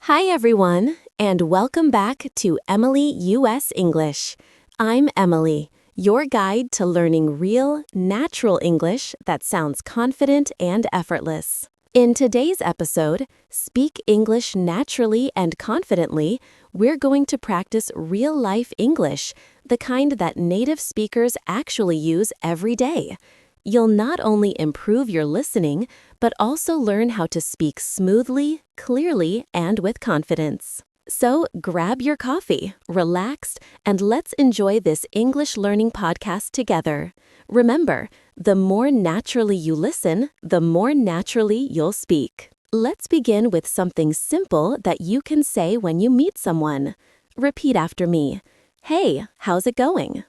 Hi everyone, and welcome back to Emily US English. I'm Emily, your guide to learning real, natural English that sounds confident and effortless. In today's episode, Speak English Naturally and Confidently, we're going to practice real-life English, the kind that native speakers actually use every day. You'll not only improve your listening, but also learn how to speak smoothly, clearly, and with confidence. So grab your coffee, relax, and let's enjoy this English learning podcast together. Remember, the more naturally you listen, the more naturally you'll speak. Let's begin with something simple that you can say when you meet someone. Repeat after me. Hey, how's it going?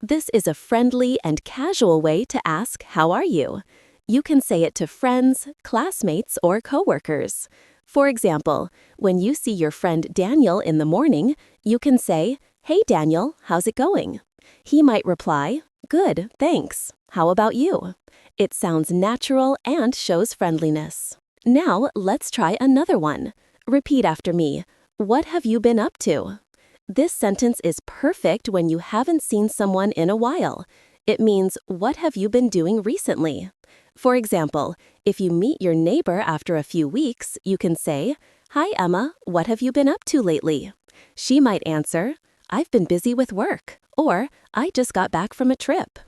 This is a friendly and casual way to ask, how are you? You can say it to friends, classmates, or coworkers. For example, when you see your friend Daniel in the morning, you can say, Hey Daniel, how's it going? He might reply, Good, thanks. How about you? It sounds natural and shows friendliness. Now, let's try another one. Repeat after me. What have you been up to? This sentence is perfect when you haven't seen someone in a while. It means, what have you been doing recently? For example, if you meet your neighbor after a few weeks, you can say, Hi Emma, what have you been up to lately? She might answer, I've been busy with work, or I just got back from a trip.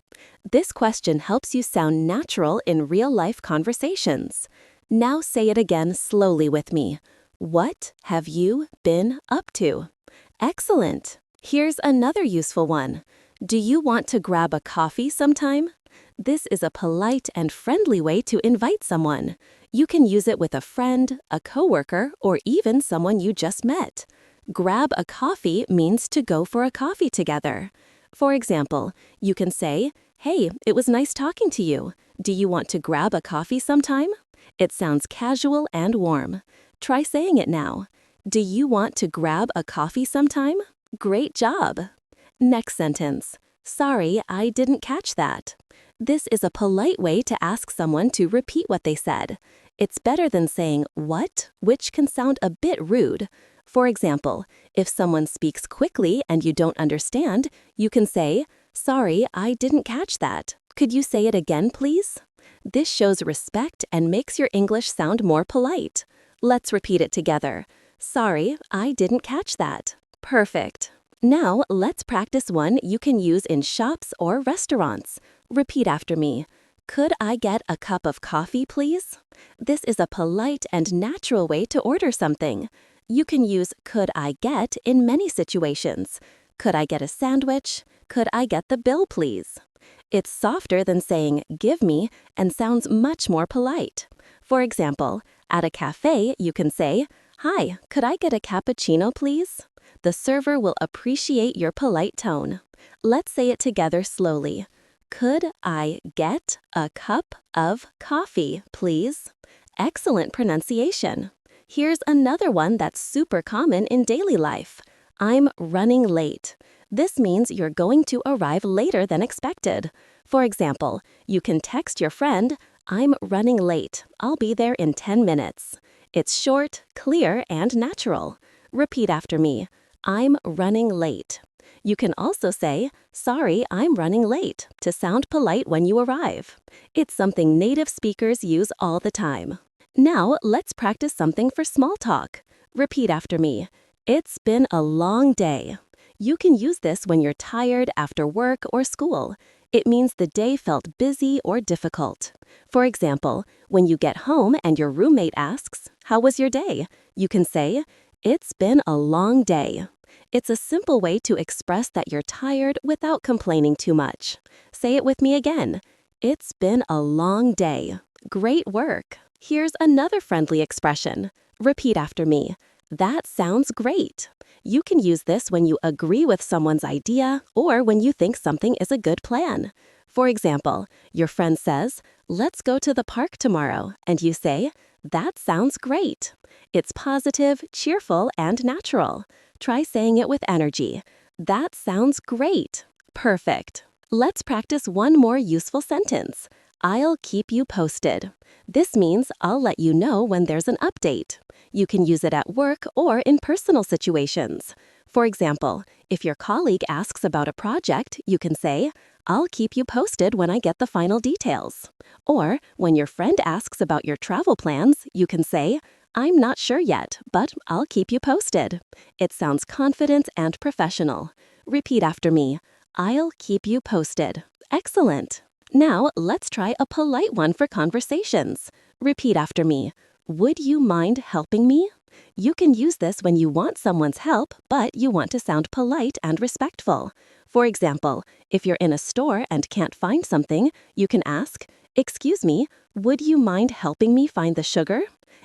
This question helps you sound natural in real-life conversations. Now say it again slowly with me. What have you been up to? Excellent! Here's another useful one. Do you want to grab a coffee sometime? This is a polite and friendly way to invite someone. You can use it with a friend, a coworker, or even someone you just met. Grab a coffee means to go for a coffee together. For example, you can say, Hey, it was nice talking to you. Do you want to grab a coffee sometime? It sounds casual and warm. Try saying it now. Do you want to grab a coffee sometime? Great job! Next sentence. Sorry, I didn't catch that. This is a polite way to ask someone to repeat what they said. It's better than saying what, which can sound a bit rude. For example, if someone speaks quickly and you don't understand, you can say, Sorry, I didn't catch that. Could you say it again, please? This shows respect and makes your English sound more polite. Let's repeat it together. Sorry, I didn't catch that. Perfect. Now, let's practice one you can use in shops or restaurants. Repeat after me. Could I get a cup of coffee, please? This is a polite and natural way to order something. You can use could I get in many situations. Could I get a sandwich? Could I get the bill, please? It's softer than saying give me and sounds much more polite. For example, at a cafe, you can say, Hi, could I get a cappuccino, please? The server will appreciate your polite tone. Let's say it together slowly. Could I get a cup of coffee, please? Excellent pronunciation. Here's another one that's super common in daily life. I'm running late. This means you're going to arrive later than expected. For example, you can text your friend, I'm running late. I'll be there in 10 minutes. It's short, clear, and natural. Repeat after me. I'm running late. You can also say, Sorry, I'm running late, to sound polite when you arrive. It's something native speakers use all the time. Now, let's practice something for small talk. Repeat after me. It's been a long day. You can use this when you're tired after work or school. It means the day felt busy or difficult. For example, when you get home and your roommate asks, How was your day? You can say, It's been a long day. It's a simple way to express that you're tired without complaining too much. Say it with me again. It's been a long day. Great work. Here's another friendly expression. Repeat after me. That sounds great. You can use this when you agree with someone's idea or when you think something is a good plan. For example, your friend says, Let's go to the park tomorrow, and you say, That sounds great. It's positive, cheerful, and natural. Try saying it with energy. That sounds great. Perfect. Let's practice one more useful sentence. I'll keep you posted. This means I'll let you know when there's an update. You can use it at work or in personal situations. For example, if your colleague asks about a project, you can say, I'll keep you posted when I get the final details. Or when your friend asks about your travel plans, you can say, I'm not sure yet, but I'll keep you posted. It sounds confident and professional. Repeat after me. I'll keep you posted. Excellent. Now, let's try a polite one for conversations. Repeat after me. Would you mind helping me? You can use this when you want someone's help, but you want to sound polite and respectful. For example, if you're in a store and can't find something, you can ask, Excuse me, would you mind helping me find the sugar?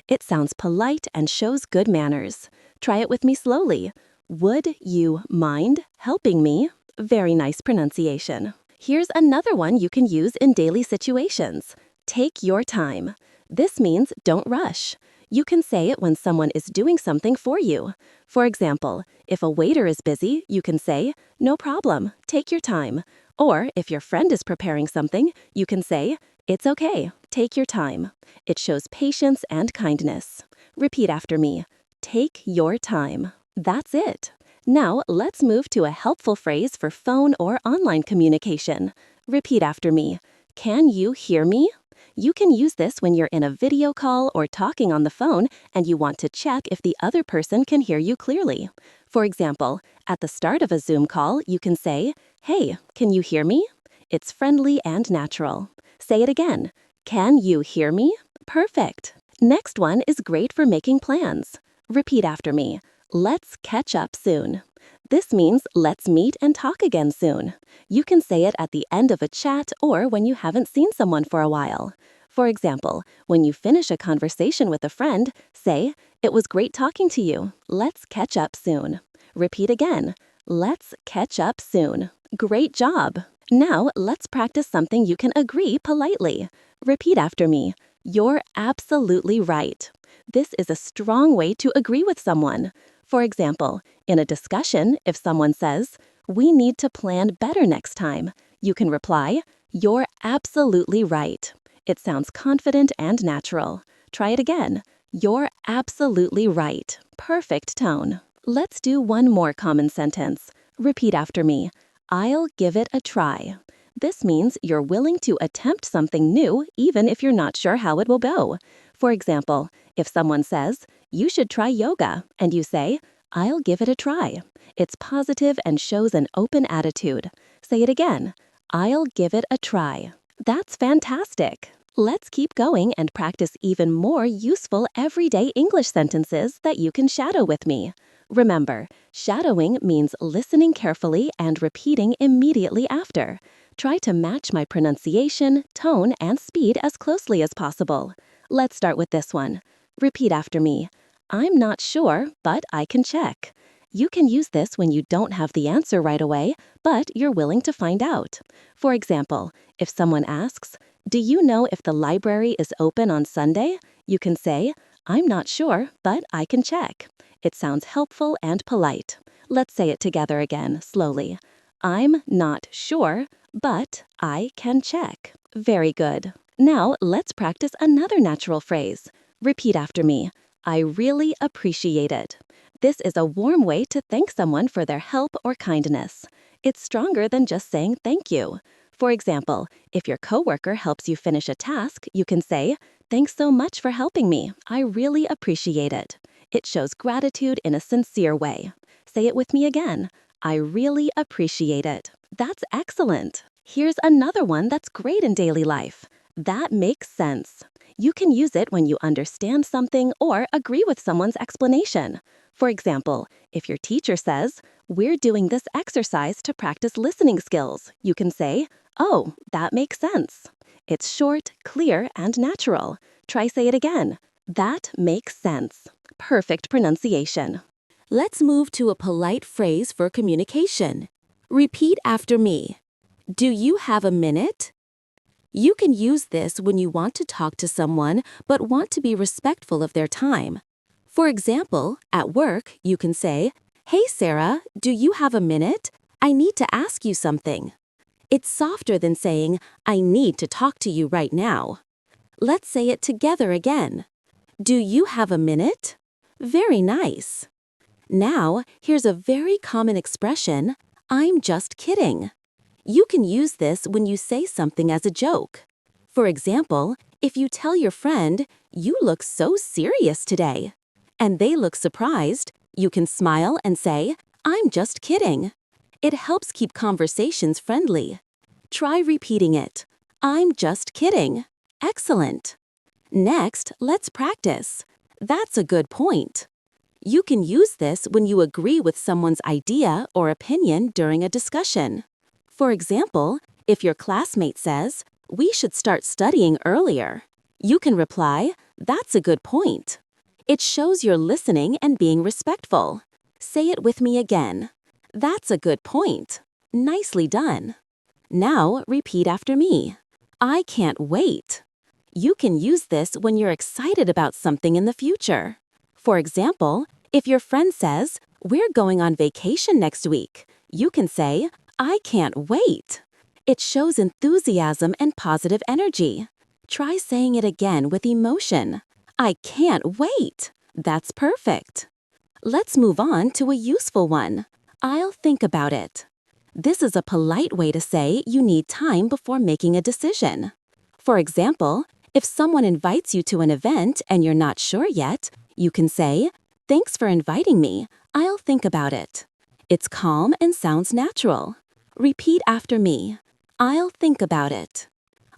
It sounds polite and shows good manners. Try it with me slowly. Would you mind helping me? Very nice pronunciation. Here's another one you can use in daily situations. Take your time. This means don't rush. You can say it when someone is doing something for you. For example, if a waiter is busy, you can say, no problem, take your time. Or if your friend is preparing something, you can say, it's okay, take your time. It shows patience and kindness. Repeat after me. Take your time. That's it. Now, let's move to a helpful phrase for phone or online communication. Repeat after me. Can you hear me? You can use this when you're in a video call or talking on the phone and you want to check if the other person can hear you clearly. For example, at the start of a Zoom call, you can say, Hey, can you hear me? It's friendly and natural. Say it again. Can you hear me? Perfect. Next one is great for making plans. Repeat after me. Let's catch up soon. This means let's meet and talk again soon. You can say it at the end of a chat or when you haven't seen someone for a while. For example, when you finish a conversation with a friend, say, It was great talking to you. Let's catch up soon. Repeat again. Let's catch up soon. Great job. Now, let's practice something you can agree politely. Repeat after me. You're absolutely right. This is a strong way to agree with someone. For example, in a discussion, if someone says, we need to plan better next time, you can reply, you're absolutely right. It sounds confident and natural. Try it again. You're absolutely right. Perfect tone. Let's do one more common sentence. Repeat after me. I'll give it a try. This means you're willing to attempt something new even if you're not sure how it will go. For example, if someone says, you should try yoga, and you say, I'll give it a try. It's positive and shows an open attitude. Say it again. I'll give it a try. That's fantastic. Let's keep going and practice even more useful everyday English sentences that you can shadow with me. Remember, shadowing means listening carefully and repeating immediately after. Try to match my pronunciation, tone, and speed as closely as possible. Let's start with this one. Repeat after me. I'm not sure, but I can check. You can use this when you don't have the answer right away, but you're willing to find out. For example, if someone asks, do you know if the library is open on Sunday? You can say, I'm not sure, but I can check. It sounds helpful and polite. Let's say it together again, slowly. I'm not sure, but I can check. Very good. Now, let's practice another natural phrase. Repeat after me. I really appreciate it. This is a warm way to thank someone for their help or kindness. It's stronger than just saying thank you. For example, if your coworker helps you finish a task, you can say, Thanks so much for helping me. I really appreciate it. It shows gratitude in a sincere way. Say it with me again. I really appreciate it. That's excellent. Here's another one that's great in daily life. That makes sense. You can use it when you understand something or agree with someone's explanation. For example, if your teacher says, we're doing this exercise to practice listening skills, you can say, oh, that makes sense. It's short, clear, and natural. Try say it again. That makes sense. Perfect pronunciation. Let's move to a polite phrase for communication. Repeat after me. Do you have a minute? You can use this when you want to talk to someone but want to be respectful of their time. For example, at work, you can say, Hey Sarah, do you have a minute? I need to ask you something. It's softer than saying, I need to talk to you right now. Let's say it together again. Do you have a minute? Very nice. Now, here's a very common expression, I'm just kidding. You can use this when you say something as a joke. For example, if you tell your friend, you look so serious today, and they look surprised, you can smile and say, I'm just kidding. It helps keep conversations friendly. Try repeating it. I'm just kidding. Excellent. Next, let's practice. That's a good point. You can use this when you agree with someone's idea or opinion during a discussion. For example, if your classmate says, we should start studying earlier, you can reply, that's a good point. It shows you're listening and being respectful. Say it with me again. That's a good point. Nicely done. Now, repeat after me. I can't wait. You can use this when you're excited about something in the future. For example, if your friend says, we're going on vacation next week, you can say, I can't wait. It shows enthusiasm and positive energy. Try saying it again with emotion. I can't wait. That's perfect. Let's move on to a useful one. I'll think about it. This is a polite way to say you need time before making a decision. For example, if someone invites you to an event and you're not sure yet, you can say, thanks for inviting me. I'll think about it. It's calm and sounds natural. Repeat after me. I'll think about it.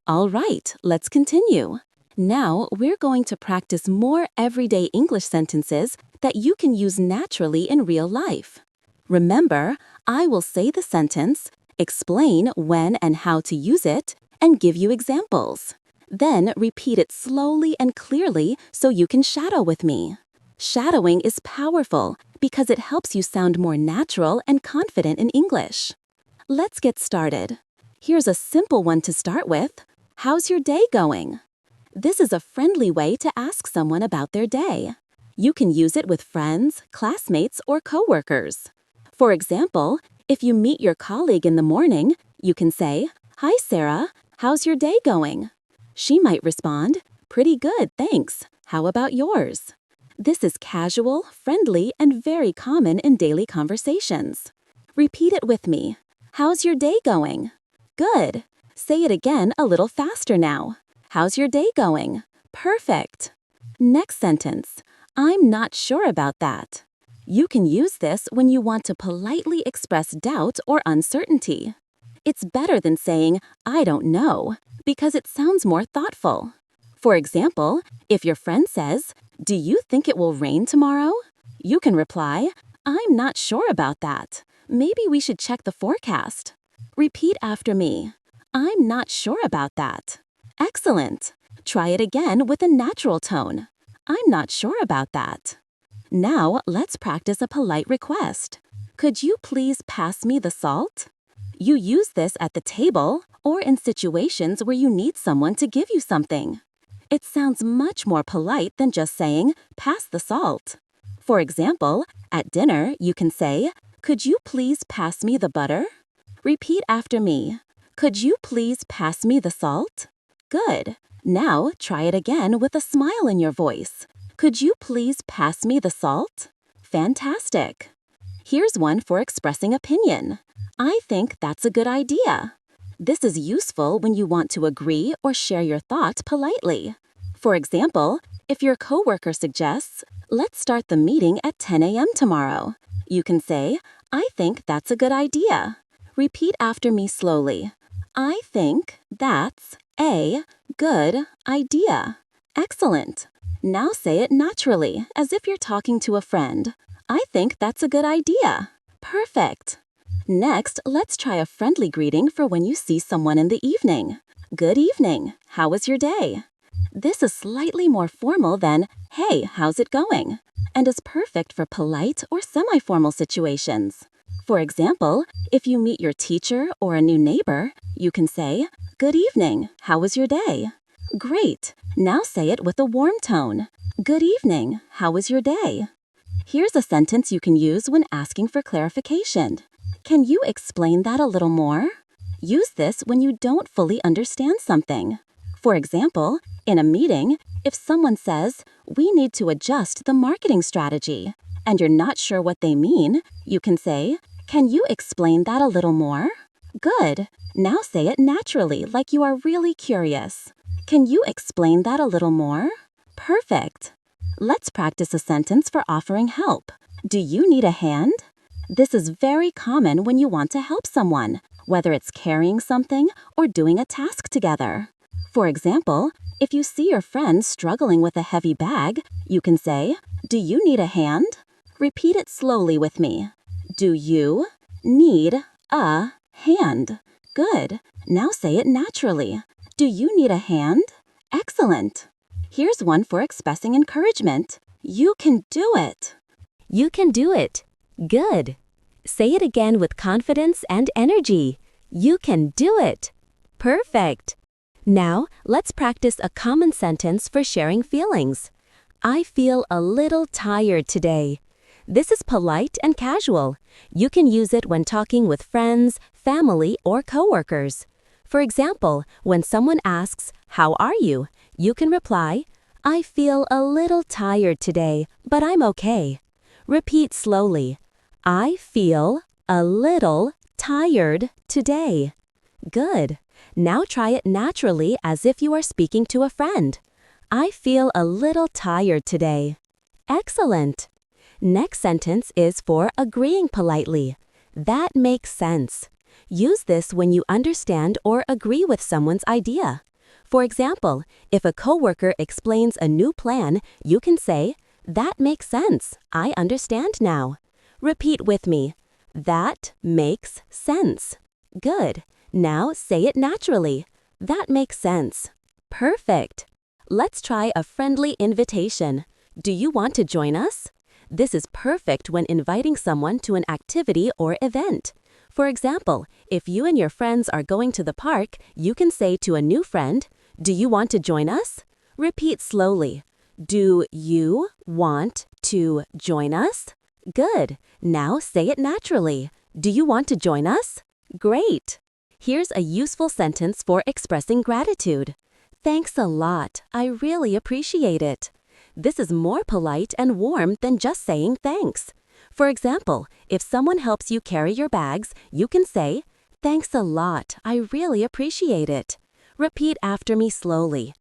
All right, let's continue. Now, we're going to practice more everyday English sentences that you can use naturally in real life. Remember, I will say the sentence, explain when and how to use it, and give you examples. Then repeat it slowly and clearly so you can shadow with me. Shadowing is powerful because it helps you sound more natural and confident in English. Let's get started. Here's a simple one to start with. How's your day going? This is a friendly way to ask someone about their day. You can use it with friends, classmates, or coworkers. For example, if you meet your colleague in the morning, you can say, Hi Sarah, how's your day going? She might respond, Pretty good, thanks. How about yours? This is casual, friendly, and very common in daily conversations. Repeat it with me. How's your day going? Good. Say it again a little faster now. How's your day going? Perfect. Next sentence. I'm not sure about that. You can use this when you want to politely express doubt or uncertainty. It's better than saying, I don't know, because it sounds more thoughtful. For example, if your friend says, Do you think it will rain tomorrow? You can reply, I'm not sure about that. Maybe we should check the forecast. Repeat after me. I'm not sure about that. Excellent. Try it again with a natural tone. I'm not sure about that. Now, let's practice a polite request. Could you please pass me the salt? You use this at the table or in situations where you need someone to give you something. It sounds much more polite than just saying, pass the salt. For example, at dinner, you can say, Could you please pass me the butter? Repeat after me. Could you please pass me the salt? Good. Now, try it again with a smile in your voice. Could you please pass me the salt? Fantastic. Here's one for expressing opinion. I think that's a good idea. This is useful when you want to agree or share your thought politely. For example, if your coworker suggests, let's start the meeting at 10 a.m. tomorrow, you can say, I think that's a good idea. Repeat after me slowly. I think that's a good idea. Excellent. Now say it naturally, as if you're talking to a friend. I think that's a good idea. Perfect. Next, let's try a friendly greeting for when you see someone in the evening. Good evening. How was your day? This is slightly more formal than, hey, how's it going? And is perfect for polite or semi-formal situations. For example, if you meet your teacher or a new neighbor, you can say, Good evening. How was your day? Great. Now say it with a warm tone. Good evening. How was your day? Here's a sentence you can use when asking for clarification. Can you explain that a little more? Use this when you don't fully understand something. For example, in a meeting, if someone says, "We need to adjust the marketing strategy," and you're not sure what they mean, you can say, "Can you explain that a little more?" Good. Now say it naturally, like you are really curious. Can you explain that a little more? Perfect. Let's practice a sentence for offering help. Do you need a hand? This is very common when you want to help someone, whether it's carrying something or doing a task together. For example, if you see your friend struggling with a heavy bag, you can say, "Do you need a hand?" Repeat it slowly with me. Do you need a hand? Good. Now say it naturally. Do you need a hand? Excellent. Here's one for expressing encouragement. You can do it. You can do it. Good. Say it again with confidence and energy. You can do it. Perfect. Now, let's practice a common sentence for sharing feelings. I feel a little tired today. This is polite and casual. You can use it when talking with friends, family, or coworkers. For example, when someone asks, "How are you?" you can reply, "I feel a little tired today, but I'm okay." Repeat slowly. I feel a little tired today. Good. Now try it naturally as if you are speaking to a friend. I feel a little tired today. Excellent. Next sentence is for agreeing politely. That makes sense. Use this when you understand or agree with someone's idea. For example, if a coworker explains a new plan, you can say, "That makes sense. I understand now." Repeat with me. That makes sense. Good. Now say it naturally. That makes sense. Perfect. Let's try a friendly invitation. Do you want to join us? This is perfect when inviting someone to an activity or event. For example, if you and your friends are going to the park, you can say to a new friend, "Do you want to join us?" Repeat slowly. Do you want to join us? Good. Now say it naturally. Do you want to join us? Great. Here's a useful sentence for expressing gratitude. Thanks a lot. I really appreciate it. This is more polite and warm than just saying thanks. For example, if someone helps you carry your bags, you can say, "Thanks a lot. I really appreciate it." Repeat after me slowly.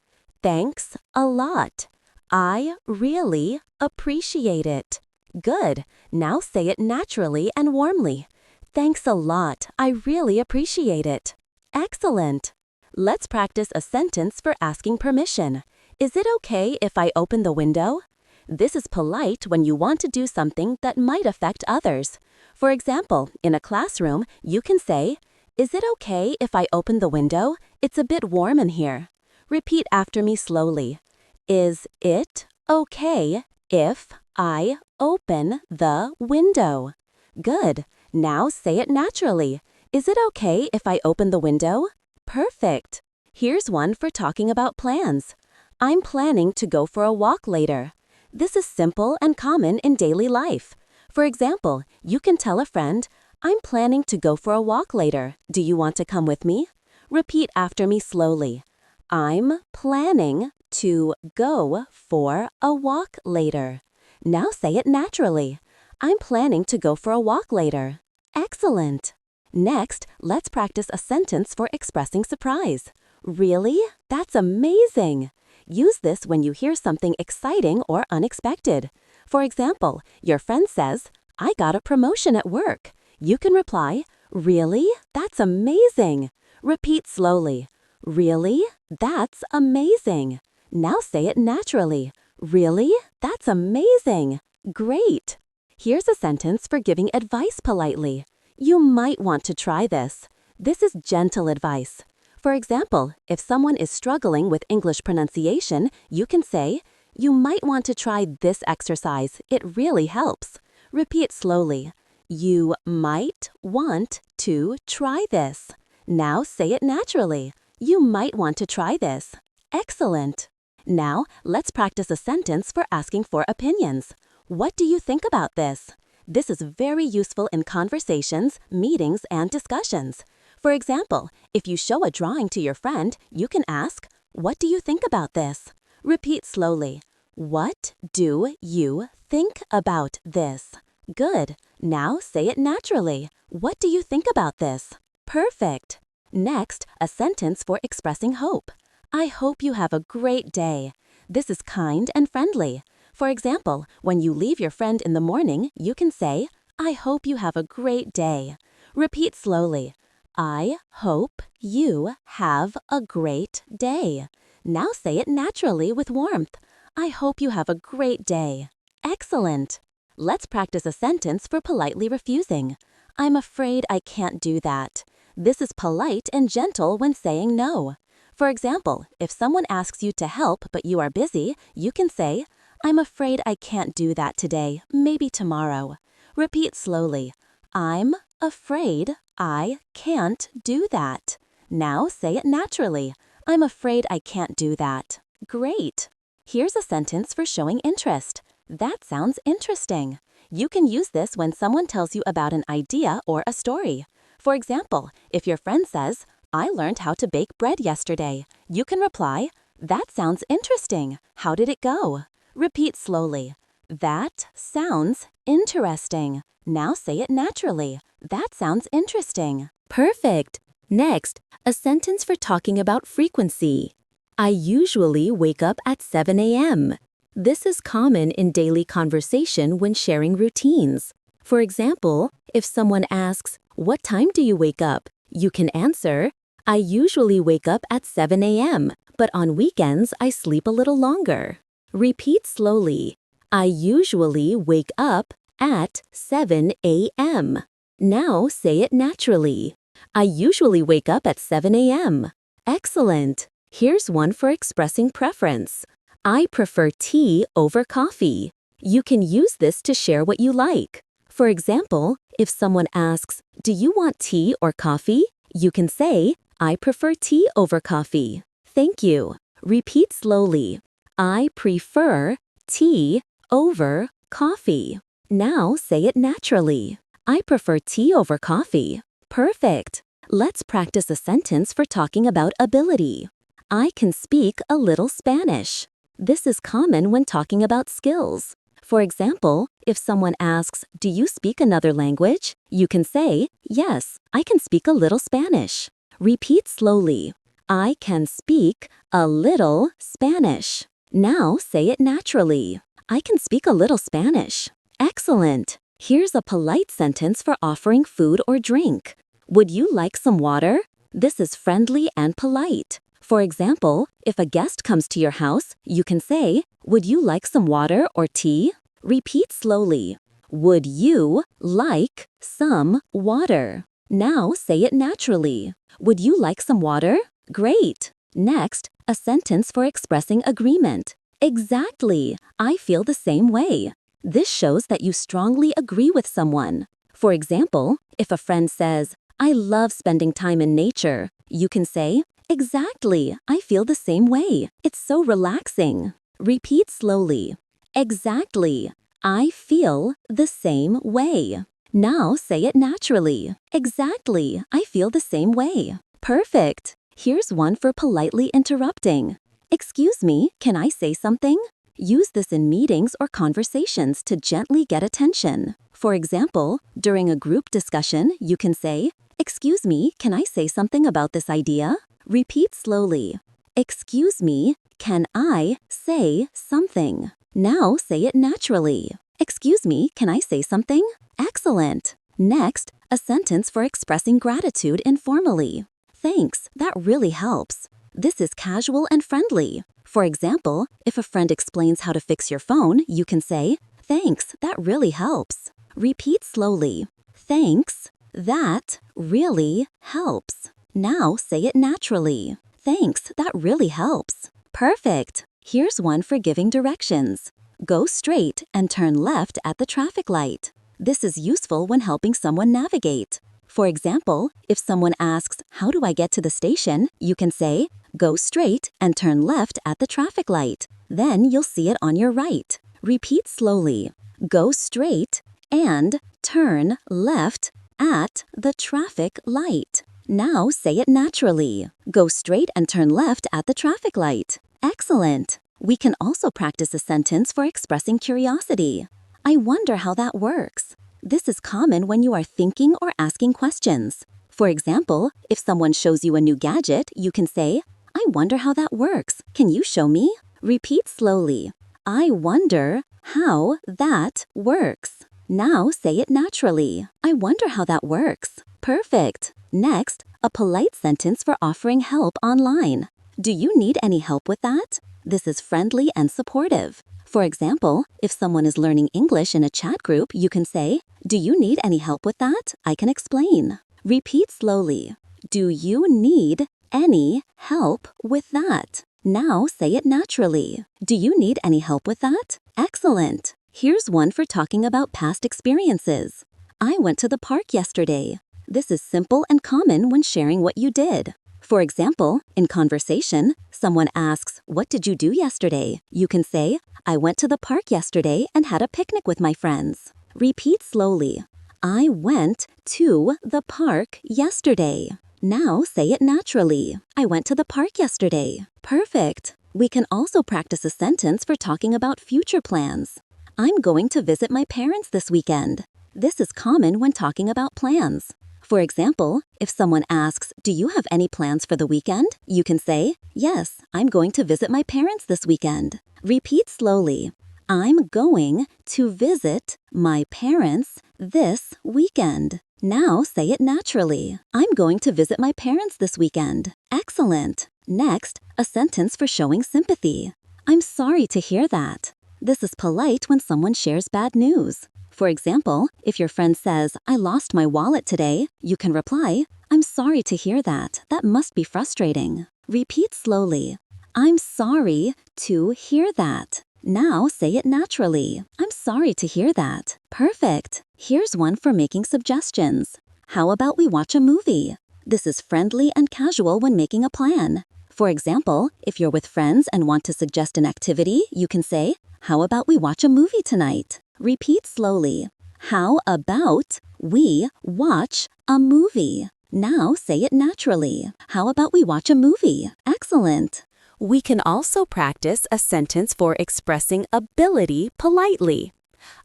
Thanks a lot. I really appreciate it. Good. Now say it naturally and warmly. Thanks a lot. I really appreciate it. Excellent. Let's practice a sentence for asking permission. Is it okay if I open the window? This is polite when you want to do something that might affect others. For example, in a classroom, you can say, "Is it okay if I open the window? It's a bit warm in here." Repeat after me slowly. Is it okay if I open the window? Good. Now say it naturally. Is it okay if I open the window? Perfect. Here's one for talking about plans. I'm planning to go for a walk later. This is simple and common in daily life. For example, you can tell a friend, "I'm planning to go for a walk later. Do you want to come with me?" Repeat after me slowly. I'm planning to go for a walk later. Now say it naturally. I'm planning to go for a walk later. Excellent. Next, let's practice a sentence for expressing surprise. Really? That's amazing. Use this when you hear something exciting or unexpected. For example, your friend says, "I got a promotion at work." You can reply, "Really? That's amazing." Repeat slowly. Really? That's amazing. Now say it naturally. Really? That's amazing. Great. Here's a sentence for giving advice politely. You might want to try this. This is gentle advice. For example, if someone is struggling with English pronunciation, you can say, "You might want to try this exercise. It really helps." Repeat slowly. You might want to try this. Now say it naturally. You might want to try this. Excellent. Now, let's practice a sentence for asking for opinions. What do you think about this? This is very useful in conversations, meetings, and discussions. For example, if you show a drawing to your friend, you can ask, "What do you think about this?" Repeat slowly. What do you think about this? Good. Now say it naturally. What do you think about this? Perfect. Next, a sentence for expressing hope. I hope you have a great day. This is kind and friendly. For example, when you leave your friend in the morning, you can say, I hope you have a great day. Repeat slowly. I hope you have a great day. Now say it naturally with warmth. I hope you have a great day. Excellent. Let's practice a sentence for politely refusing. I'm afraid I can't do that. This is polite and gentle when saying no. For example, if someone asks you to help but you are busy, you can say, I'm afraid I can't do that today, maybe tomorrow. Repeat slowly. I'm afraid I can't do that. Now say it naturally. I'm afraid I can't do that. Great. Here's a sentence for showing interest. That sounds interesting. You can use this when someone tells you about an idea or a story. For example, if your friend says, I learned how to bake bread yesterday, you can reply, that sounds interesting. How did it go? Repeat slowly. That sounds interesting. Now say it naturally. That sounds interesting. Perfect. Next, a sentence for talking about frequency. I usually wake up at 7 a.m. This is common in daily conversation when sharing routines. For example, if someone asks, what time do you wake up? You can answer, I usually wake up at 7 a.m., but on weekends I sleep a little longer. Repeat slowly. I usually wake up at 7 a.m. Now say it naturally. I usually wake up at 7 a.m. Excellent. Here's one for expressing preference. I prefer tea over coffee. You can use this to share what you like. For example, if someone asks, do you want tea or coffee? You can say, I prefer tea over coffee. Thank you. Repeat slowly. I prefer tea over coffee. Now say it naturally. I prefer tea over coffee. Perfect. Let's practice a sentence for talking about ability. I can speak a little Spanish. This is common when talking about skills. For example, if someone asks, do you speak another language? You can say, yes, I can speak a little Spanish. Repeat slowly. I can speak a little Spanish. Now say it naturally. I can speak a little Spanish. Excellent. Here's a polite sentence for offering food or drink. Would you like some water? This is friendly and polite. For example, if a guest comes to your house, you can say, would you like some water or tea? Repeat slowly. Would you like some water? Now say it naturally. Would you like some water? Great. Next, a sentence for expressing agreement. Exactly. I feel the same way. This shows that you strongly agree with someone. For example, if a friend says, I love spending time in nature, you can say, exactly, I feel the same way. It's so relaxing. Repeat slowly. Exactly, I feel the same way. Now say it naturally. Exactly, I feel the same way. Perfect. Here's one for politely interrupting. Excuse me, can I say something? Use this in meetings or conversations to gently get attention. For example, during a group discussion, you can say, excuse me, can I say something about this idea? Repeat slowly. Excuse me, can I say something? Now say it naturally. Excuse me, can I say something? Excellent. Next, a sentence for expressing gratitude informally. Thanks, that really helps. This is casual and friendly. For example, if a friend explains how to fix your phone, you can say, thanks, that really helps. Repeat slowly. Thanks, that really helps. Now say it naturally. Thanks, that really helps. Perfect. Here's one for giving directions. Go straight and turn left at the traffic light. This is useful when helping someone navigate. For example, if someone asks, how do I get to the station? You can say, go straight and turn left at the traffic light. Then you'll see it on your right. Repeat slowly. Go straight and turn left at the traffic light. Now say it naturally. Go straight and turn left at the traffic light. Excellent. We can also practice a sentence for expressing curiosity. I wonder how that works. This is common when you are thinking or asking questions. For example, if someone shows you a new gadget, you can say, I wonder how that works. Can you show me? Repeat slowly. I wonder how that works. Now say it naturally. I wonder how that works. Perfect. Next, a polite sentence for offering help online. Do you need any help with that? This is friendly and supportive. For example, if someone is learning English in a chat group, you can say, do you need any help with that? I can explain. Repeat slowly. Do you need any help with that? Now say it naturally. Do you need any help with that? Excellent. Here's one for talking about past experiences. I went to the park yesterday. This is simple and common when sharing what you did. For example, in conversation, someone asks, what did you do yesterday? You can say, I went to the park yesterday and had a picnic with my friends. Repeat slowly. I went to the park yesterday. Now say it naturally. I went to the park yesterday. Perfect. We can also practice a sentence for talking about future plans. I'm going to visit my parents this weekend. This is common when talking about plans. For example, if someone asks, do you have any plans for the weekend? You can say, yes, I'm going to visit my parents this weekend. Repeat slowly. I'm going to visit my parents this weekend. Now say it naturally. I'm going to visit my parents this weekend. Excellent. Next, a sentence for showing sympathy. I'm sorry to hear that. This is polite when someone shares bad news. For example, if your friend says, I lost my wallet today, you can reply, I'm sorry to hear that. That must be frustrating. Repeat slowly. I'm sorry to hear that. Now say it naturally. I'm sorry to hear that. Perfect. Here's one for making suggestions. How about we watch a movie? This is friendly and casual when making a plan. For example, if you're with friends and want to suggest an activity, you can say, how about we watch a movie tonight? Repeat slowly. How about we watch a movie? Now say it naturally. How about we watch a movie? Excellent. We can also practice a sentence for expressing ability politely.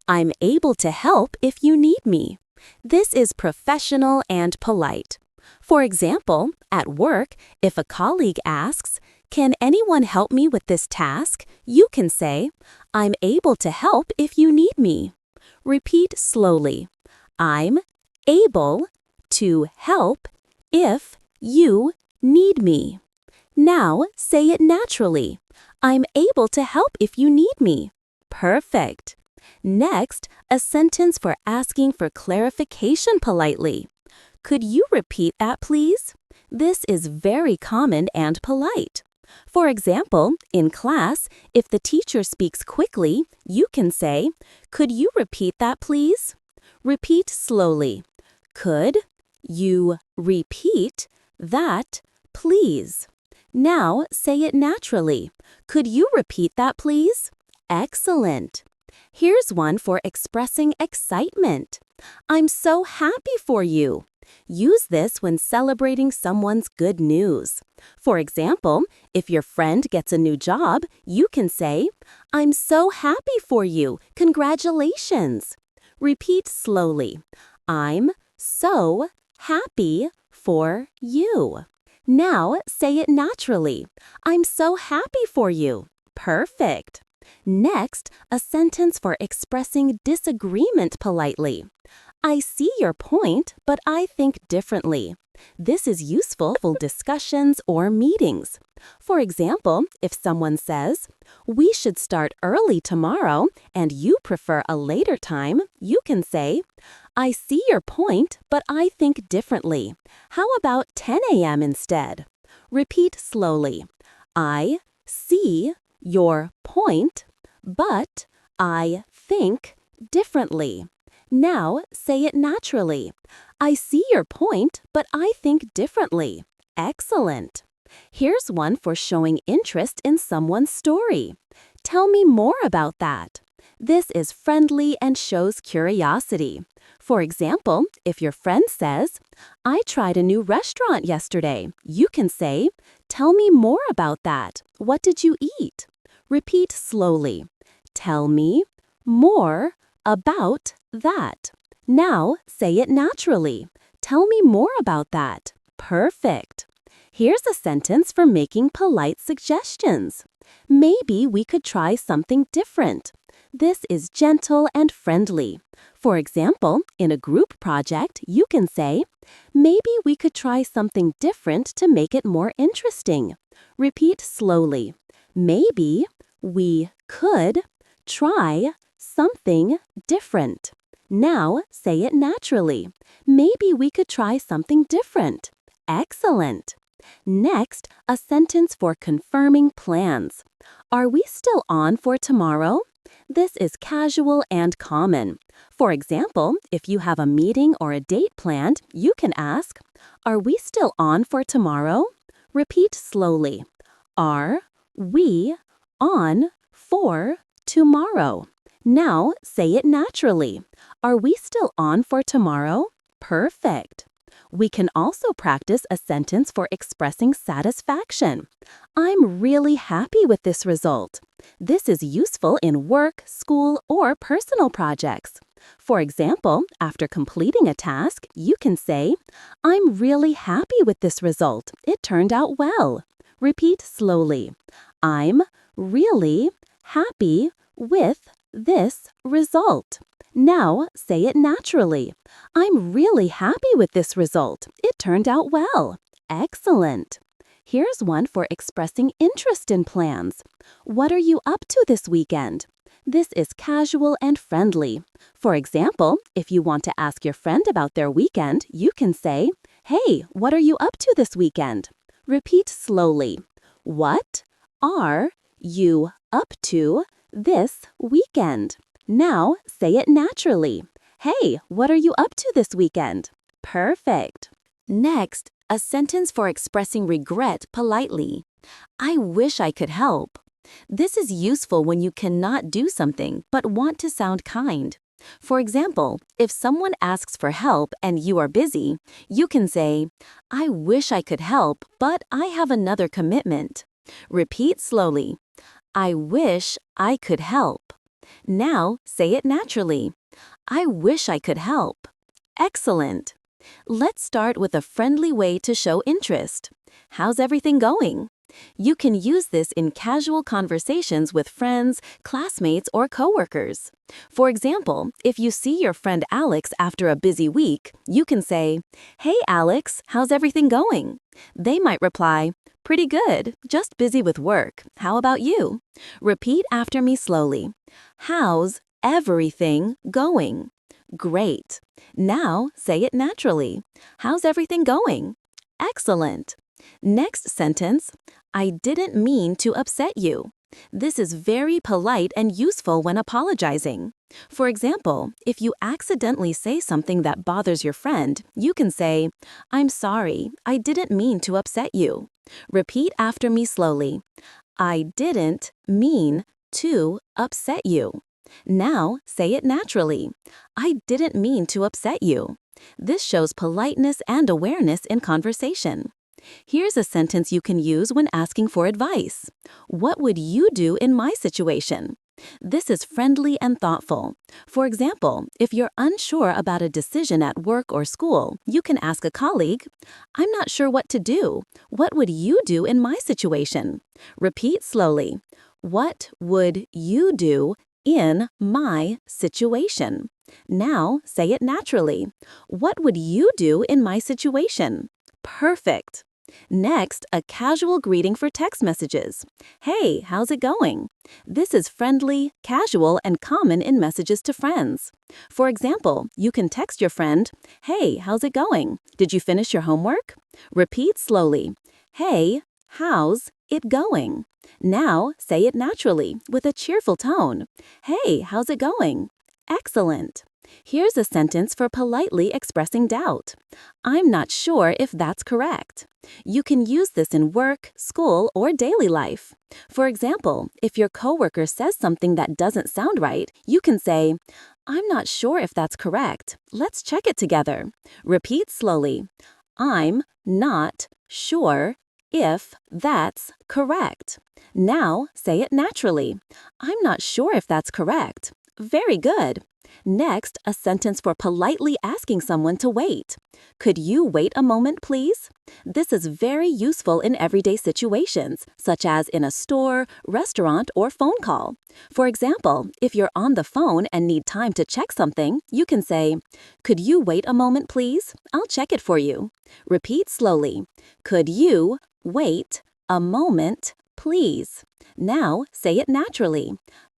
I'm able to help if you need me. This is professional and polite. For example, at work, if a colleague asks, can anyone help me with this task? You can say, I'm able to help if you need me. Repeat slowly. I'm able to help if you need me. Now say it naturally. I'm able to help if you need me. Perfect. Next, a sentence for asking for clarification politely. Could you repeat that, please? This is very common and polite. For example, in class, if the teacher speaks quickly, you can say, could you repeat that, please? Repeat slowly. Could you repeat that, please? Now say it naturally. Could you repeat that, please? Excellent. Here's one for expressing excitement. I'm so happy for you. Use this when celebrating someone's good news. For example, if your friend gets a new job, you can say, I'm so happy for you. Congratulations. Repeat slowly. I'm so happy for you. Now say it naturally. I'm so happy for you. Perfect. Next, a sentence for expressing disagreement politely. I see your point, but I think differently. This is useful for discussions or meetings. For example, if someone says, we should start early tomorrow and you prefer a later time, you can say, I see your point, but I think differently. How about 10 a.m. instead? Repeat slowly. I see your point, but I think differently. Now say it naturally. I see your point, but I think differently. Excellent. Here's one for showing interest in someone's story. Tell me more about that. This is friendly and shows curiosity. For example, if your friend says, "I tried a new restaurant yesterday," you can say, "Tell me more about that. What did you eat?" Repeat slowly. Tell me more about that. Now say it naturally. Tell me more about that. Perfect. Here's a sentence for making polite suggestions. Maybe we could try something different. This is gentle and friendly. For example, in a group project, you can say, "Maybe we could try something different to make it more interesting." Repeat slowly. Maybe we could try something different. Now say it naturally. Maybe we could try something different. Excellent. Next, a sentence for confirming plans. Are we still on for tomorrow? This is casual and common. For example, if you have a meeting or a date planned, you can ask, "Are we still on for tomorrow?" Repeat slowly. Are we on for tomorrow? Now say it naturally. Are we still on for tomorrow? Perfect. We can also practice a sentence for expressing satisfaction. I'm really happy with this result. This is useful in work, school, or personal projects. For example, after completing a task, you can say, "I'm really happy with this result. It turned out well." Repeat slowly. I'm really happy with this result. Now say it naturally. I'm really happy with this result. It turned out well. Excellent. Here's one for expressing interest in plans. What are you up to this weekend? This is casual and friendly. For example, if you want to ask your friend about their weekend, you can say, "Hey, what are you up to this weekend?" Repeat slowly. What are you up to this weekend? Now say it naturally. Hey, what are you up to this weekend? Perfect. Next, a sentence for expressing regret politely. I wish I could help. This is useful when you cannot do something but want to sound kind. For example, if someone asks for help and you are busy, you can say, "I wish I could help, but I have another commitment." Repeat slowly. I wish I could help. Now say it naturally. I wish I could help. Excellent. Let's start with a friendly way to show interest. How's everything going? You can use this in casual conversations with friends, classmates, or coworkers. For example, if you see your friend Alex after a busy week, you can say, "Hey Alex, how's everything going?" They might reply, "Pretty good, just busy with work. How about you?" Repeat after me slowly. How's everything going? Great. Now say it naturally. How's everything going? Excellent. Next sentence, I didn't mean to upset you. This is very polite and useful when apologizing. For example, if you accidentally say something that bothers your friend, you can say, "I'm sorry, I didn't mean to upset you." Repeat after me slowly. I didn't mean to upset you. Now say it naturally. I didn't mean to upset you. This shows politeness and awareness in conversation. Here's a sentence you can use when asking for advice. What would you do in my situation? This is friendly and thoughtful. For example, if you're unsure about a decision at work or school, you can ask a colleague, "I'm not sure what to do. What would you do in my situation?" Repeat slowly. What would you do in my situation? Now say it naturally. What would you do in my situation? Perfect. Next, a casual greeting for text messages. Hey, how's it going? This is friendly, casual, and common in messages to friends. For example, you can text your friend, "Hey, how's it going? Did you finish your homework?" Repeat slowly. Hey, how's it going? Now say it naturally with a cheerful tone. Hey, how's it going? Excellent. Here's a sentence for politely expressing doubt. I'm not sure if that's correct. You can use this in work, school, or daily life. For example, if your coworker says something that doesn't sound right, you can say, I'm not sure if that's correct. Let's check it together. Repeat slowly. I'm not sure if that's correct. Now say it naturally. I'm not sure if that's correct. Very good. Next, a sentence for politely asking someone to wait. Could you wait a moment, please? This is very useful in everyday situations, such as in a store, restaurant, or phone call. For example, if you're on the phone and need time to check something, you can say, Could you wait a moment, please? I'll check it for you. Repeat slowly. Could you wait a moment, please? Now say it naturally.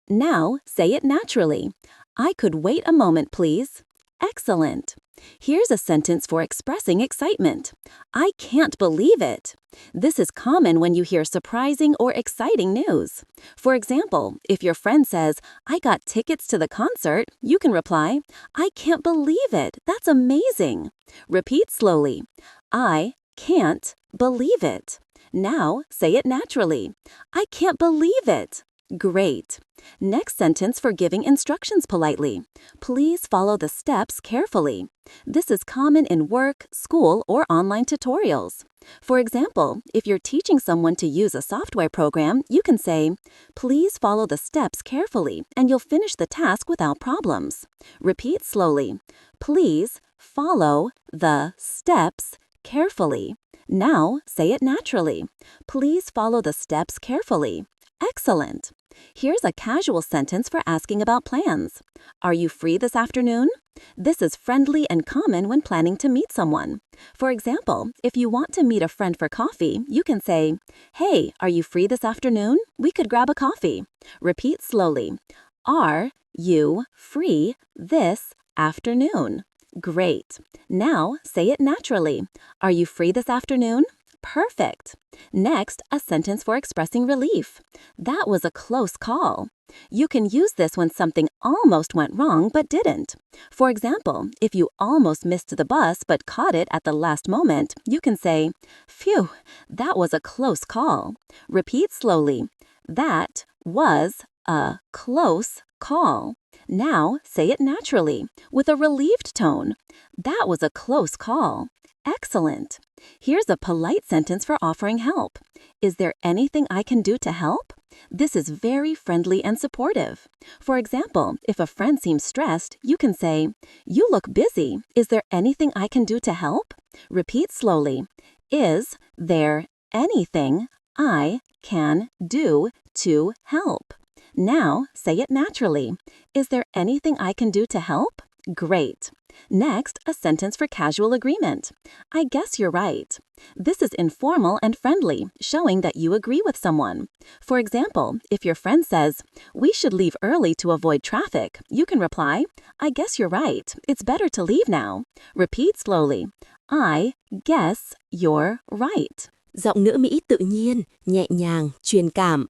Now say it naturally. I could wait a moment, please. Excellent. Here's a sentence for expressing excitement. I can't believe it. This is common when you hear surprising or exciting news. For example, if your friend says, I got tickets to the concert, you can reply, I can't believe it. That's amazing. Repeat slowly. I can't believe it. Now say it naturally. I can't believe it. Great. Next sentence for giving instructions politely. Please follow the steps carefully. This is common in work, school, or online tutorials. For example, if you're teaching someone to use a software program, you can say, Please follow the steps carefully, and you'll finish the task without problems. Repeat slowly. Please follow the steps carefully. Now say it naturally. Please follow the steps carefully. Excellent. Here's a casual sentence for asking about plans. Are you free this afternoon? This is friendly and common when planning to meet someone. For example, if you want to meet a friend for coffee, you can say, Hey, are you free this afternoon? We could grab a coffee. Repeat slowly. Are you free this afternoon? Great. Now say it naturally. Are you free this afternoon? Perfect. Next, a sentence for expressing relief. That was a close call. You can use this when something almost went wrong but didn't. For example, if you almost missed the bus but caught it at the last moment, you can say, Phew, that was a close call. Repeat slowly. That was a close call. Now say it naturally, with a relieved tone. That was a close call. Excellent. Here's a polite sentence for offering help. Is there anything I can do to help? This is very friendly and supportive. For example, if a friend seems stressed, you can say, You look busy. Is there anything I can do to help? Repeat slowly. Is there anything I can do to help? Now say it naturally. Is there anything I can do to help? Great. Next, a sentence for casual agreement. I guess you're right. This is informal and friendly, showing that you agree with someone. For example, if your friend says, We should leave early to avoid traffic, you can reply, I guess you're right. It's better to leave now. Repeat slowly. I guess you're right. Giọng ngữ Mỹ tự nhiên, nhẹ nhàng, truyền cảm.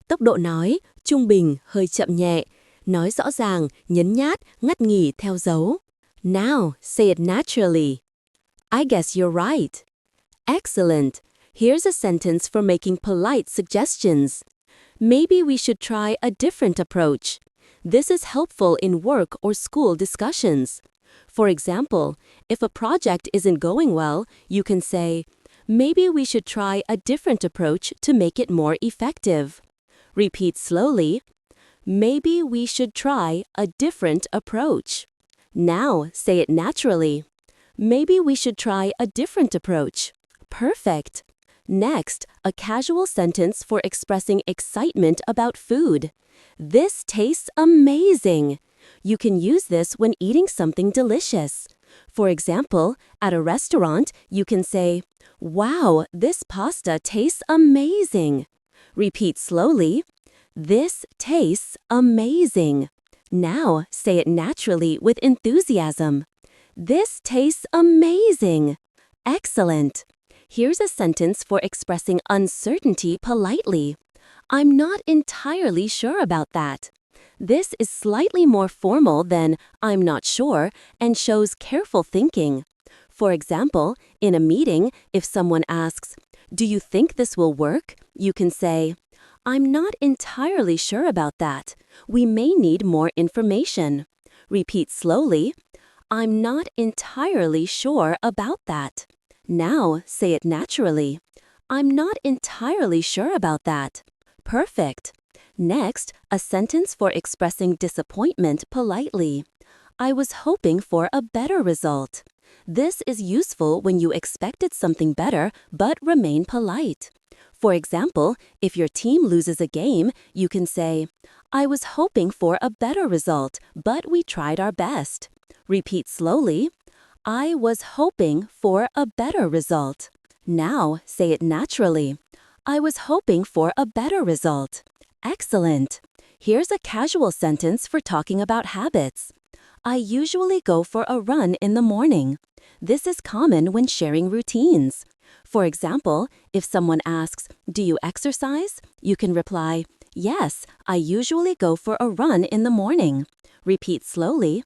Tốc độ nói, trung bình, hơi chậm nhẹ. Nói rõ ràng, nhấn nhát, ngắt nghỉ theo dấu. Now, say it naturally. I guess you're right. Excellent. Here's a sentence for making polite suggestions. Maybe we should try a different approach. This is helpful in work or school discussions. For example, if a project isn't going well, you can say, Maybe we should try a different approach to make it more effective. Repeat slowly. Maybe we should try a different approach. Now say it naturally. Maybe we should try a different approach. Perfect. Next, a casual sentence for expressing excitement about food. This tastes amazing. You can use this when eating something delicious. For example, at a restaurant, you can say, Wow, this pasta tastes amazing. Repeat slowly. This tastes amazing. Now say it naturally with enthusiasm. This tastes amazing. Excellent. Here's a sentence for expressing uncertainty politely. I'm not entirely sure about that. This is slightly more formal than I'm not sure and shows careful thinking. For example, in a meeting, if someone asks, "Do you think this will work?" you can say, "I'm not entirely sure about that. We may need more information." Repeat slowly, "I'm not entirely sure about that." Now say it naturally. "I'm not entirely sure about that." Perfect. Next, a sentence for expressing disappointment politely. "I was hoping for a better result." This is useful when you expected something better but remain polite. For example, if your team loses a game, you can say, "I was hoping for a better result, but we tried our best." Repeat slowly, "I was hoping for a better result." Now say it naturally. "I was hoping for a better result." Excellent. Here's a casual sentence for talking about habits. "I usually go for a run in the morning." This is common when sharing routines. For example, if someone asks, "Do you exercise?" you can reply, "Yes, I usually go for a run in the morning." Repeat slowly,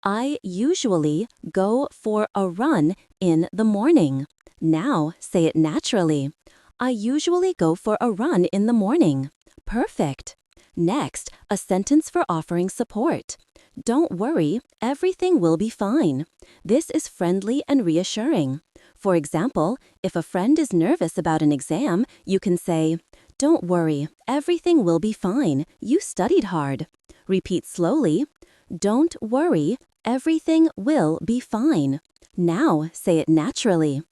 "I usually go for a run in the morning." Now say it naturally. "I usually go for a run in the morning." Perfect. Next, a sentence for offering support. "Don't worry, everything will be fine." This is friendly and reassuring. For example, if a friend is nervous about an exam, you can say, "Don't worry, everything will be fine. You studied hard." Repeat slowly, "Don't worry, everything will be fine." Now say it naturally.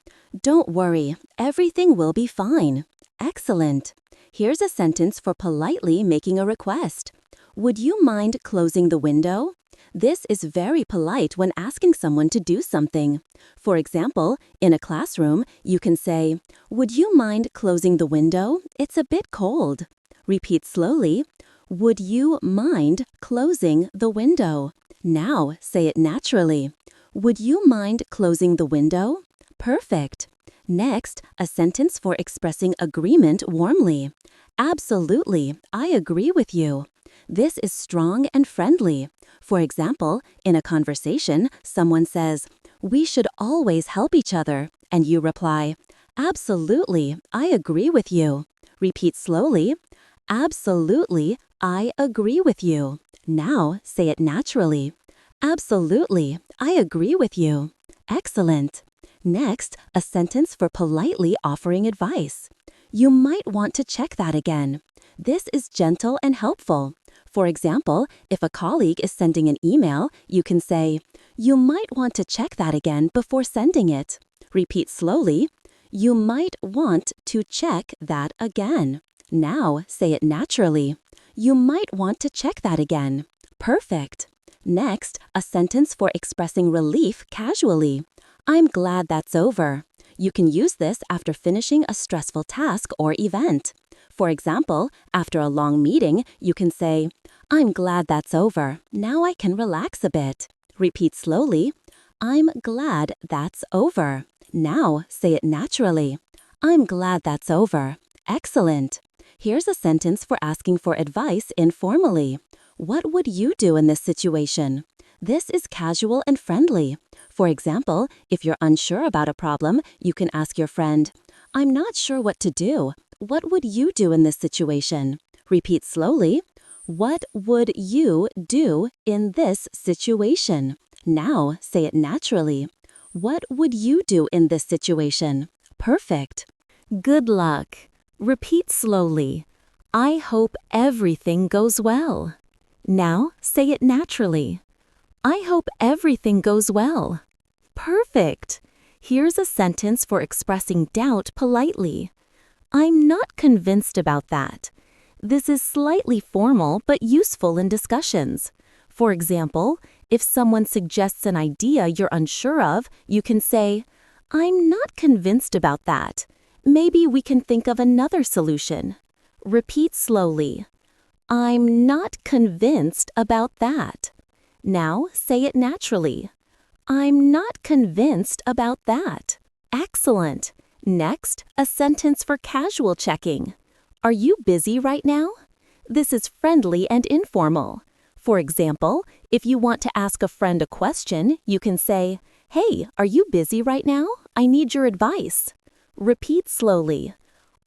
"Don't worry, everything will be fine." Excellent. Here's a sentence for politely making a request. "Would you mind closing the window?" This is very polite when asking someone to do something. For example, in a classroom, you can say, "Would you mind closing the window? It's a bit cold." Repeat slowly, "Would you mind closing the window?" Now say it naturally. "Would you mind closing the window?" Perfect. Next, a sentence for expressing agreement warmly. "Absolutely, I agree with you." This is strong and friendly. For example, in a conversation, someone says, "We should always help each other," and you reply, "Absolutely, I agree with you." Repeat slowly, "Absolutely, I agree with you." Now say it naturally. "Absolutely, I agree with you." Excellent. Next, a sentence for politely offering advice. "You might want to check that again." This is gentle and helpful. For example, if a colleague is sending an email, you can say, "You might want to check that again before sending it." Repeat slowly, "You might want to check that again." Now say it naturally. "You might want to check that again." Perfect. Next, a sentence for expressing relief casually. "I'm glad that's over." You can use this after finishing a stressful task or event. For example, after a long meeting, you can say, "I'm glad that's over. Now I can relax a bit." Repeat slowly, "I'm glad that's over." Now say it naturally. "I'm glad that's over." Excellent. Here's a sentence for asking for advice informally. "What would you do in this situation?" This is casual and friendly. For example, if you're unsure about a problem, you can ask your friend, "I'm not sure what to do. What would you do in this situation?" Repeat slowly, "What would you do in this situation?" Now say it naturally. "What would you do in this situation?" Perfect. Good luck. Repeat slowly. "I hope everything goes well." Now say it naturally. "I hope everything goes well." Perfect. Here's a sentence for expressing doubt politely. "I'm not convinced about that." This is slightly formal but useful in discussions. For example, if someone suggests an idea you're unsure of, you can say, "I'm not convinced about that. Maybe we can think of another solution." Repeat slowly. "I'm not convinced about that." Now say it naturally. "I'm not convinced about that." Excellent. Next, a sentence for casual checking. "Are you busy right now?" This is friendly and informal. For example, if you want to ask a friend a question, you can say, "Hey, are you busy right now? I need your advice." Repeat slowly.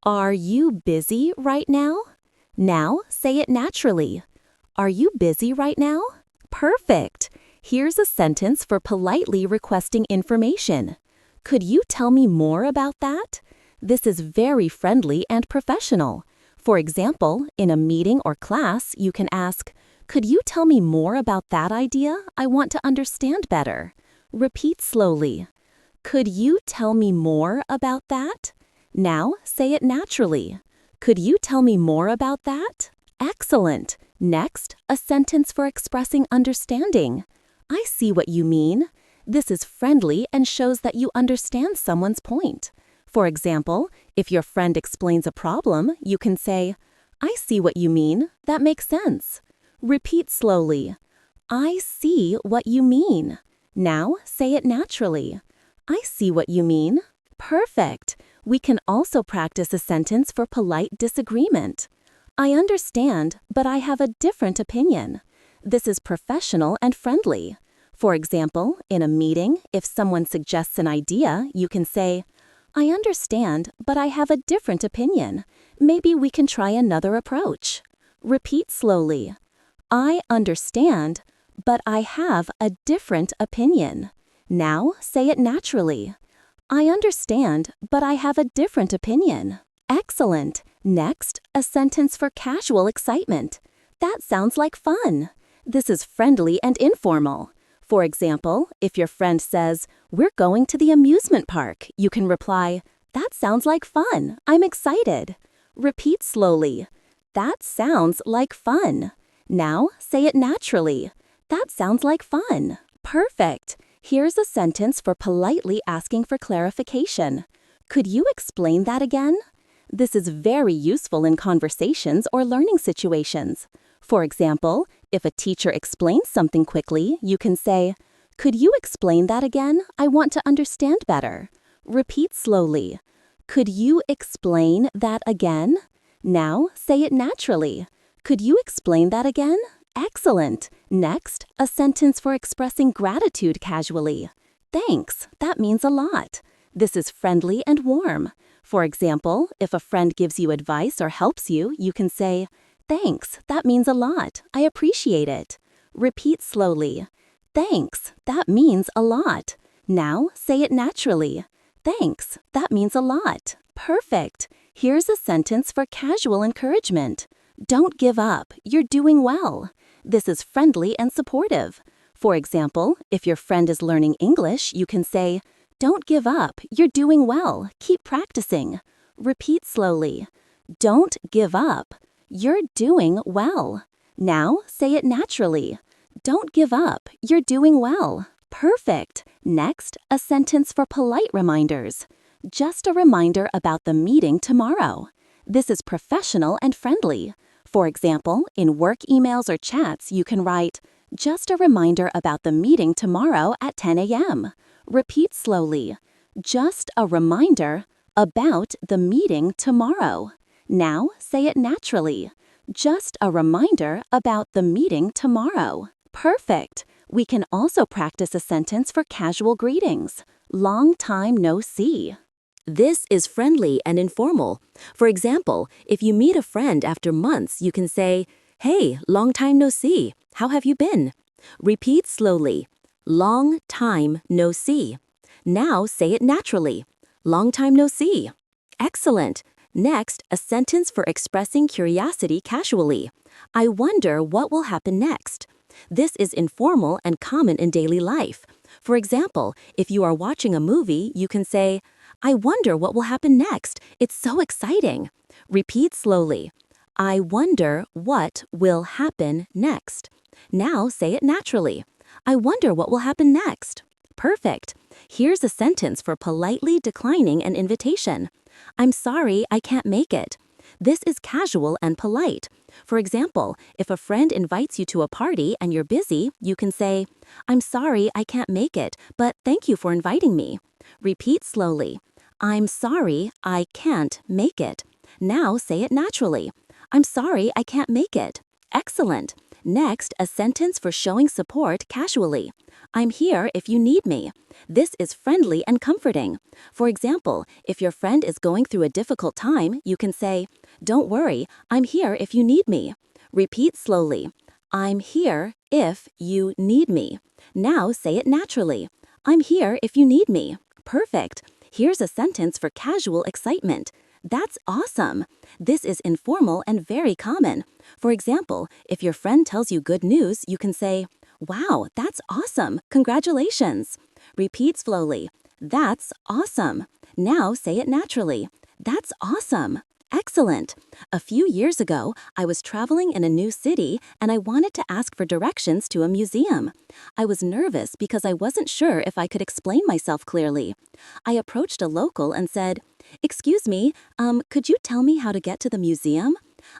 Are you busy right now? Now say it naturally. Are you busy right now? Perfect. Here's a sentence for politely requesting information. Could you tell me more about that? This is very friendly and professional. For example, in a meeting or class, you can ask, "Could you tell me more about that idea? I want to understand better." Repeat slowly. Could you tell me more about that? Now say it naturally. Could you tell me more about that? Excellent. Next, a sentence for expressing understanding. I see what you mean. This is friendly and shows that you understand someone's point. For example, if your friend explains a problem, you can say, "I see what you mean. That makes sense." Repeat slowly. I see what you mean. Now say it naturally. I see what you mean. Perfect. We can also practice a sentence for polite disagreement. I understand, but I have a different opinion. This is professional and friendly. For example, in a meeting, if someone suggests an idea, you can say, "I understand, but I have a different opinion. Maybe we can try another approach." Repeat slowly. I understand, but I have a different opinion. Now say it naturally. I understand, but I have a different opinion. Excellent. Next, a sentence for casual excitement. That sounds like fun. This is friendly and informal. For example, if your friend says, "We're going to the amusement park," you can reply, "That sounds like fun. I'm excited." Repeat slowly. That sounds like fun. Now say it naturally. That sounds like fun. Perfect. Here's a sentence for politely asking for clarification. Could you explain that again? This is very useful in conversations or learning situations. For example, if a teacher explains something quickly, you can say, "Could you explain that again? I want to understand better." Repeat slowly. Could you explain that again? Now say it naturally. Could you explain that again? Excellent. Next, a sentence for expressing gratitude casually. Thanks, that means a lot. This is friendly and warm. For example, if a friend gives you advice or helps you, you can say, "Thanks, that means a lot. I appreciate it." Repeat slowly. Thanks, that means a lot. Now say it naturally. Thanks, that means a lot. Perfect. Here's a sentence for casual encouragement. Don't give up. You're doing well. This is friendly and supportive. For example, if your friend is learning English, you can say, "Don't give up. You're doing well. Keep practicing." Repeat slowly. Don't give up. You're doing well. Now say it naturally. Don't give up. You're doing well. Perfect. Next, a sentence for polite reminders. Just a reminder about the meeting tomorrow. This is professional and friendly. For example, in work emails or chats, you can write, "Just a reminder about the meeting tomorrow at 10 a.m. Repeat slowly. Just a reminder about the meeting tomorrow. Now say it naturally. Just a reminder about the meeting tomorrow. Perfect. We can also practice a sentence for casual greetings. Long time no see. This is friendly and informal. For example, if you meet a friend after months, you can say, "Hey, long time no see. How have you been?" Repeat slowly. Long time no see. Now say it naturally. Long time no see. Excellent. Next, a sentence for expressing curiosity casually. I wonder what will happen next. This is informal and common in daily life. For example, if you are watching a movie, you can say, "I wonder what will happen next. It's so exciting." Repeat slowly. I wonder what will happen next. Now say it naturally. I wonder what will happen next. Perfect. Here's a sentence for politely declining an invitation. I'm sorry, I can't make it. This is casual and polite. For example, if a friend invites you to a party and you're busy, you can say, "I'm sorry, I can't make it, but thank you for inviting me." Repeat slowly. I'm sorry, I can't make it. Now say it naturally. I'm sorry, I can't make it. Excellent. Next, a sentence for showing support casually. I'm here if you need me. This is friendly and comforting. For example, if your friend is going through a difficult time, you can say, "Don't worry, I'm here if you need me." Repeat slowly. I'm here if you need me. Now say it naturally. I'm here if you need me. Perfect. Here's a sentence for casual excitement. That's awesome. This is informal and very common. For example, if your friend tells you good news, you can say, "Wow, that's awesome. Congratulations." Repeat slowly. That's awesome. Now say it naturally. That's awesome. Excellent. A few years ago, I was traveling in a new city and I wanted to ask for directions to a museum. I was nervous because I wasn't sure if I could explain myself clearly. I approached a local and said, "Excuse me, could you tell me how to get to the museum?"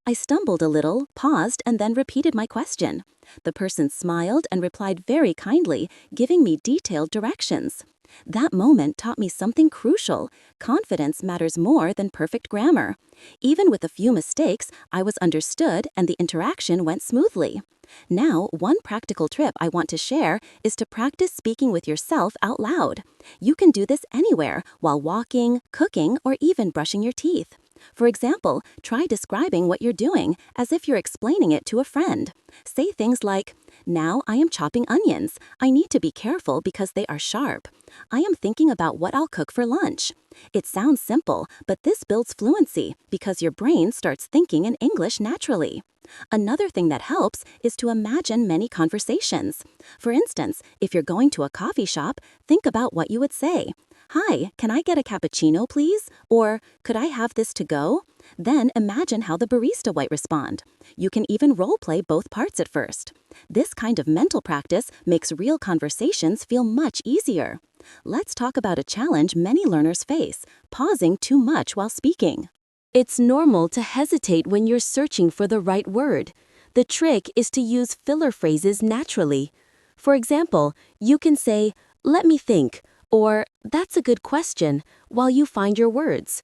I stumbled a little, paused, and then repeated my question. The person smiled and replied very kindly, giving me detailed directions. That moment taught me something crucial. Confidence matters more than perfect grammar. Even with a few mistakes, I was understood and the interaction went smoothly. Now, one practical tip I want to share is to practice speaking with yourself out loud. You can do this anywhere, while walking, cooking, or even brushing your teeth. For example, try describing what you're doing as if you're explaining it to a friend. Say things like, "Now I am chopping onions. I need to be careful because they are sharp. I am thinking about what I'll cook for lunch." It sounds simple, but this builds fluency because your brain starts thinking in English naturally. Another thing that helps is to imagine many conversations. For instance, if you're going to a coffee shop, think about what you would say. "Hi, can I get a cappuccino, please?" Or, "Could I have this to go?" Then imagine how the barista might respond. You can even role-play both parts at first. This kind of mental practice makes real conversations feel much easier. Let's talk about a challenge many learners face: pausing too much while speaking. It's normal to hesitate when you're searching for the right word. The trick is to use filler phrases naturally. For example, you can say, "Let me think," or "That's a good question," while you find your words.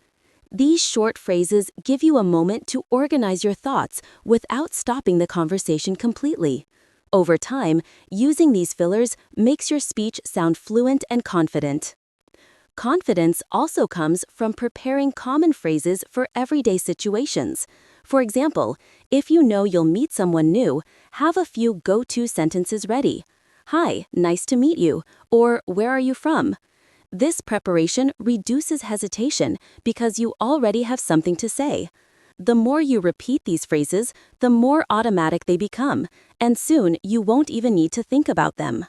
These short phrases give you a moment to organize your thoughts without stopping the conversation completely. Over time, using these fillers makes your speech sound fluent and confident. Confidence also comes from preparing common phrases for everyday situations. For example, if you know you'll meet someone new, have a few go-to sentences ready. "Hi, nice to meet you," or "Where are you from?" This preparation reduces hesitation because you already have something to say. The more you repeat these phrases, the more automatic they become, and soon you won't even need to think about them.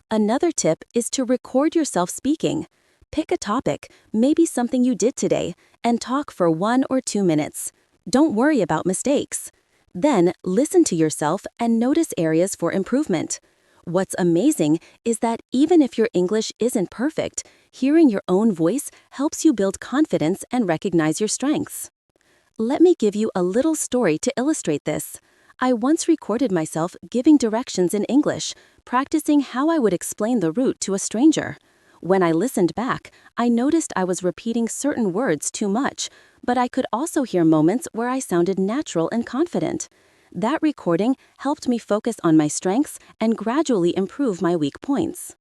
Another tip is to record yourself speaking. Pick a topic, maybe something you did today, and talk for 1 or 2 minutes. Don't worry about mistakes. Then listen to yourself and notice areas for improvement. What's amazing is that even if your English isn't perfect, hearing your own voice helps you build confidence and recognize your strengths. Let me give you a little story to illustrate this. I once recorded myself giving directions in English, practicing how I would explain the route to a stranger. When I listened back, I noticed I was repeating certain words too much, but I could also hear moments where I sounded natural and confident. That recording helped me focus on my strengths and gradually improve my weak points.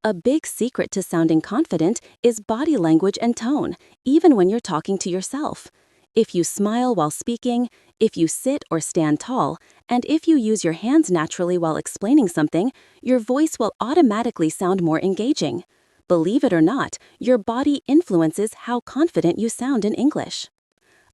A big secret to sounding confident is body language and tone, even when you're talking to yourself. If you smile while speaking, if you sit or stand tall, and if you use your hands naturally while explaining something, your voice will automatically sound more engaging. Believe it or not, your body influences how confident you sound in English.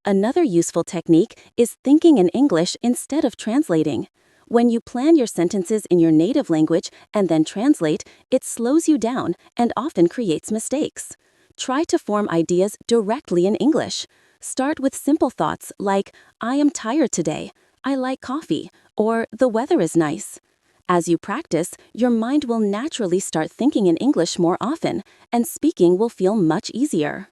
Another useful technique is thinking in English instead of translating. When you plan your sentences in your native language and then translate, it slows you down and often creates mistakes. Try to form ideas directly in English. Start with simple thoughts like, "I am tired today," "I like coffee," or "The weather is nice." As you practice, your mind will naturally start thinking in English more often, and speaking will feel much easier.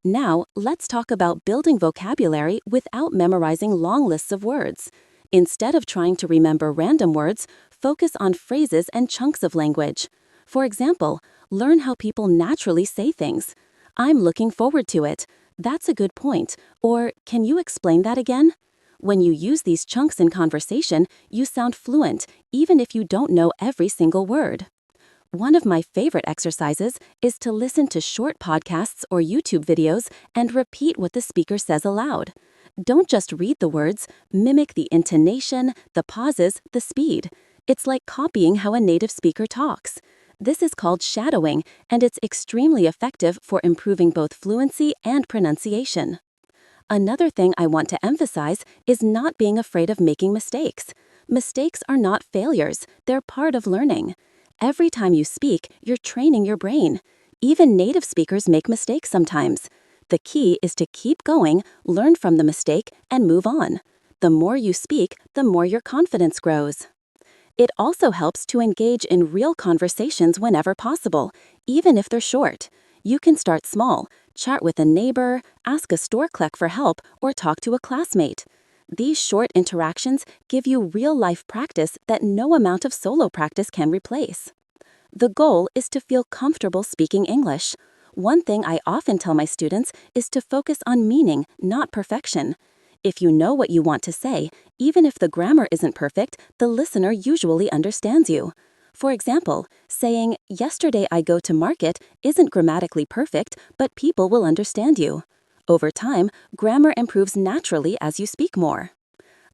Now, let's talk about building vocabulary without memorizing long lists of words. Instead of trying to remember random words, focus on phrases and chunks of language. For example, learn how people naturally say things. "I'm looking forward to it." "That's a good point," or "Can you explain that again?" When you use these chunks in conversation, you sound fluent, even if you don't know every single word. One of my favorite exercises is to listen to short podcasts or YouTube videos and repeat what the speaker says aloud. Don't just read the words, mimic the intonation, the pauses, the speed. It's like copying how a native speaker talks. This is called shadowing, and it's extremely effective for improving both fluency and pronunciation. Another thing I want to emphasize is not being afraid of making mistakes. Mistakes are not failures, they're part of learning. Every time you speak, you're training your brain. Even native speakers make mistakes sometimes. The key is to keep going, learn from the mistake, and move on. The more you speak, the more your confidence grows. It also helps to engage in real conversations whenever possible, even if they're short. You can start small, chat with a neighbor, ask a store clerk for help, or talk to a classmate. These short interactions give you real-life practice that no amount of solo practice can replace. The goal is to feel comfortable speaking English. One thing I often tell my students is to focus on meaning, not perfection. If you know what you want to say, even if the grammar isn't perfect, the listener usually understands you. For example, saying, "Yesterday I go to market" isn't grammatically perfect, but people will understand you. Over time, grammar improves naturally as you speak more.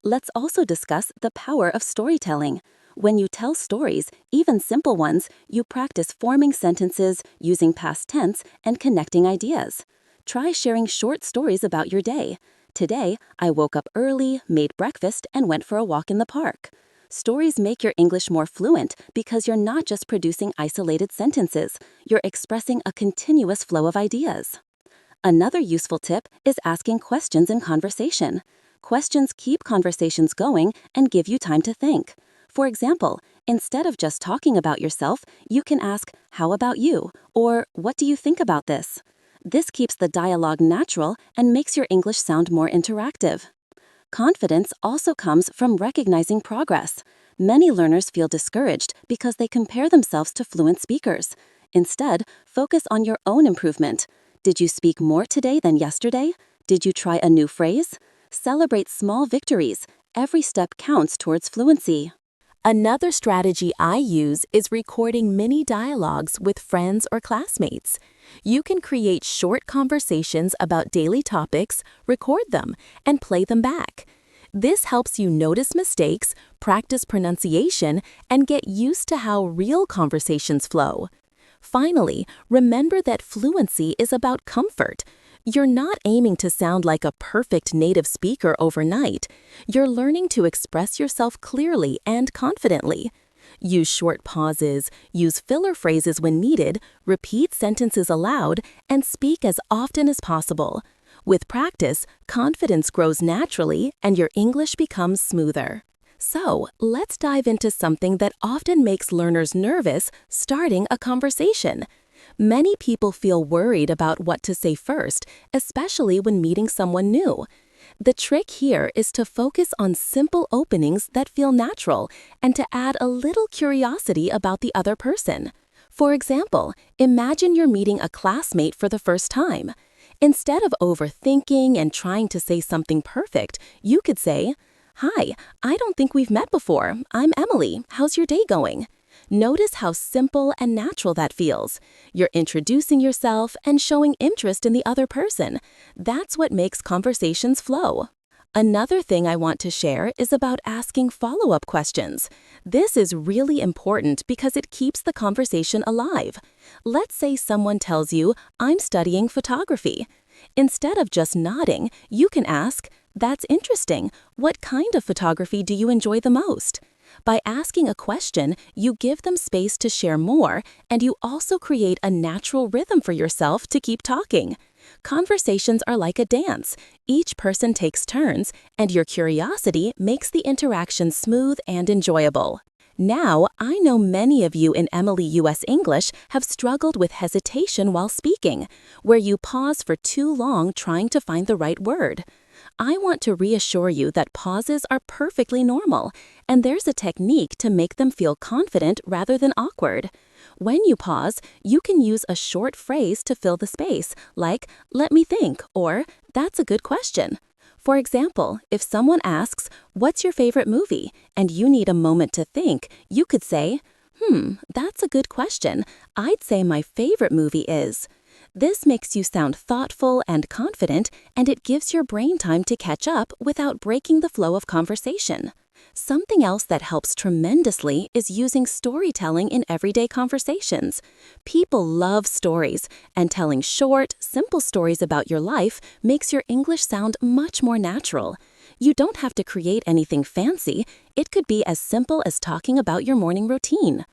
Let's also discuss the power of storytelling. When you tell stories, even simple ones, you practice forming sentences, using past tense, and connecting ideas. Try sharing short stories about your day. "Today, I woke up early, made breakfast, and went for a walk in the park." Stories make your English more fluent because you're not just producing isolated sentences, you're expressing a continuous flow of ideas. Another useful tip is asking questions in conversation. Questions keep conversations going and give you time to think. For example, instead of just talking about yourself, you can ask, "How about you?" or "What do you think about this?" This keeps the dialogue natural and makes your English sound more interactive. Confidence also comes from recognizing progress. Many learners feel discouraged because they compare themselves to fluent speakers. Instead, focus on your own improvement. Did you speak more today than yesterday? Did you try a new phrase? Celebrate small victories. Every step counts towards fluency. Another strategy I use is recording mini dialogues with friends or classmates. You can create short conversations about daily topics, record them, and play them back. This helps you notice mistakes, practice pronunciation, and get used to how real conversations flow. Finally, remember that fluency is about comfort. You're not aiming to sound like a perfect native speaker overnight. You're learning to express yourself clearly and confidently. Use short pauses, use filler phrases when needed, repeat sentences aloud, and speak as often as possible. With practice, confidence grows naturally and your English becomes smoother. So, let's dive into something that often makes learners nervous: starting a conversation. Many people feel worried about what to say first, especially when meeting someone new. The trick here is to focus on simple openings that feel natural and to add a little curiosity about the other person. For example, imagine you're meeting a classmate for the first time. Instead of overthinking and trying to say something perfect, you could say, "Hi, I don't think we've met before. I'm Emily. How's your day going?" Notice how simple and natural that feels. You're introducing yourself and showing interest in the other person. That's what makes conversations flow. Another thing I want to share is about asking follow-up questions. This is really important because it keeps the conversation alive. Let's say someone tells you, "I'm studying photography." Instead of just nodding, you can ask, "That's interesting. What kind of photography do you enjoy the most?" By asking a question, you give them space to share more, and you also create a natural rhythm for yourself to keep talking. Conversations are like a dance. Each person takes turns, and your curiosity makes the interaction smooth and enjoyable. Now, I know many of you in Emily US English have struggled with hesitation while speaking, where you pause for too long trying to find the right word. I want to reassure you that pauses are perfectly normal, and there's a technique to make them feel confident rather than awkward. When you pause, you can use a short phrase to fill the space, like, "Let me think," or "That's a good question." For example, if someone asks, "What's your favorite movie?" and you need a moment to think, you could say, that's a good question. I'd say my favorite movie is." This makes you sound thoughtful and confident, and it gives your brain time to catch up without breaking the flow of conversation. Something else that helps tremendously is using storytelling in everyday conversations. People love stories, and telling short, simple stories about your life makes your English sound much more natural. You don't have to create anything fancy. It could be as simple as talking about your morning routine.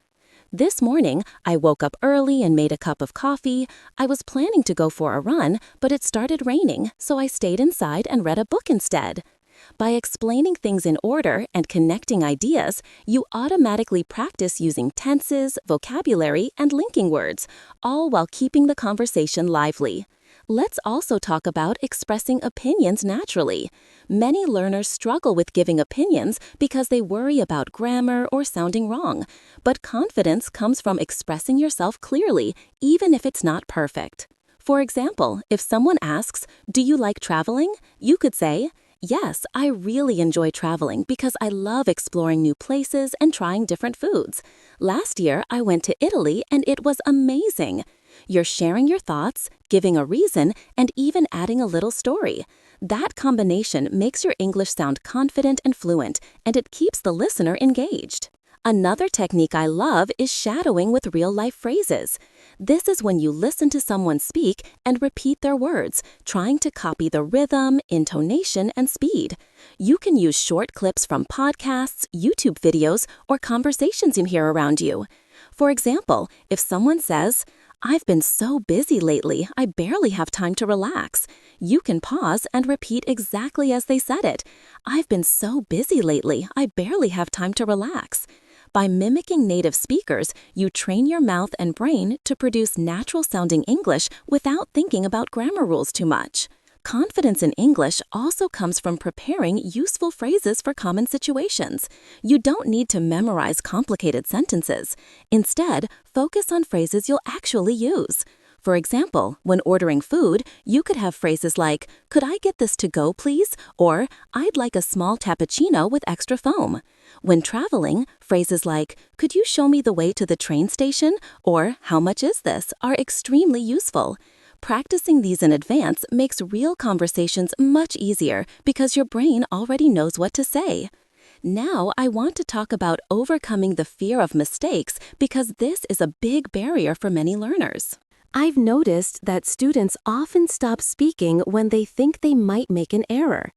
"This morning, I woke up early and made a cup of coffee. I was planning to go for a run, but it started raining, so I stayed inside and read a book instead." By explaining things in order and connecting ideas, you automatically practice using tenses, vocabulary, and linking words, all while keeping the conversation lively. Let's also talk about expressing opinions naturally. Many learners struggle with giving opinions because they worry about grammar or sounding wrong. But confidence comes from expressing yourself clearly, even if it's not perfect. For example, if someone asks, "Do you like traveling?" you could say, "Yes, I really enjoy traveling because I love exploring new places and trying different foods. Last year, I went to Italy and it was amazing." You're sharing your thoughts, giving a reason, and even adding a little story. That combination makes your English sound confident and fluent, and it keeps the listener engaged. Another technique I love is shadowing with real-life phrases. This is when you listen to someone speak and repeat their words, trying to copy the rhythm, intonation, and speed. You can use short clips from podcasts, YouTube videos, or conversations you hear around you. For example, if someone says, "I've been so busy lately, I barely have time to relax," you can pause and repeat exactly as they said it. "I've been so busy lately, I barely have time to relax." By mimicking native speakers, you train your mouth and brain to produce natural-sounding English without thinking about grammar rules too much. Confidence in English also comes from preparing useful phrases for common situations. You don't need to memorize complicated sentences. Instead, focus on phrases you'll actually use. For example, when ordering food, you could have phrases like, "Could I get this to go, please?" or "I'd like a small cappuccino with extra foam." When traveling, phrases like, "Could you show me the way to the train station?" or "How much is this?" are extremely useful. Practicing these in advance makes real conversations much easier because your brain already knows what to say. Now, I want to talk about overcoming the fear of mistakes because this is a big barrier for many learners. I've noticed that students often stop speaking when they think they might make an error.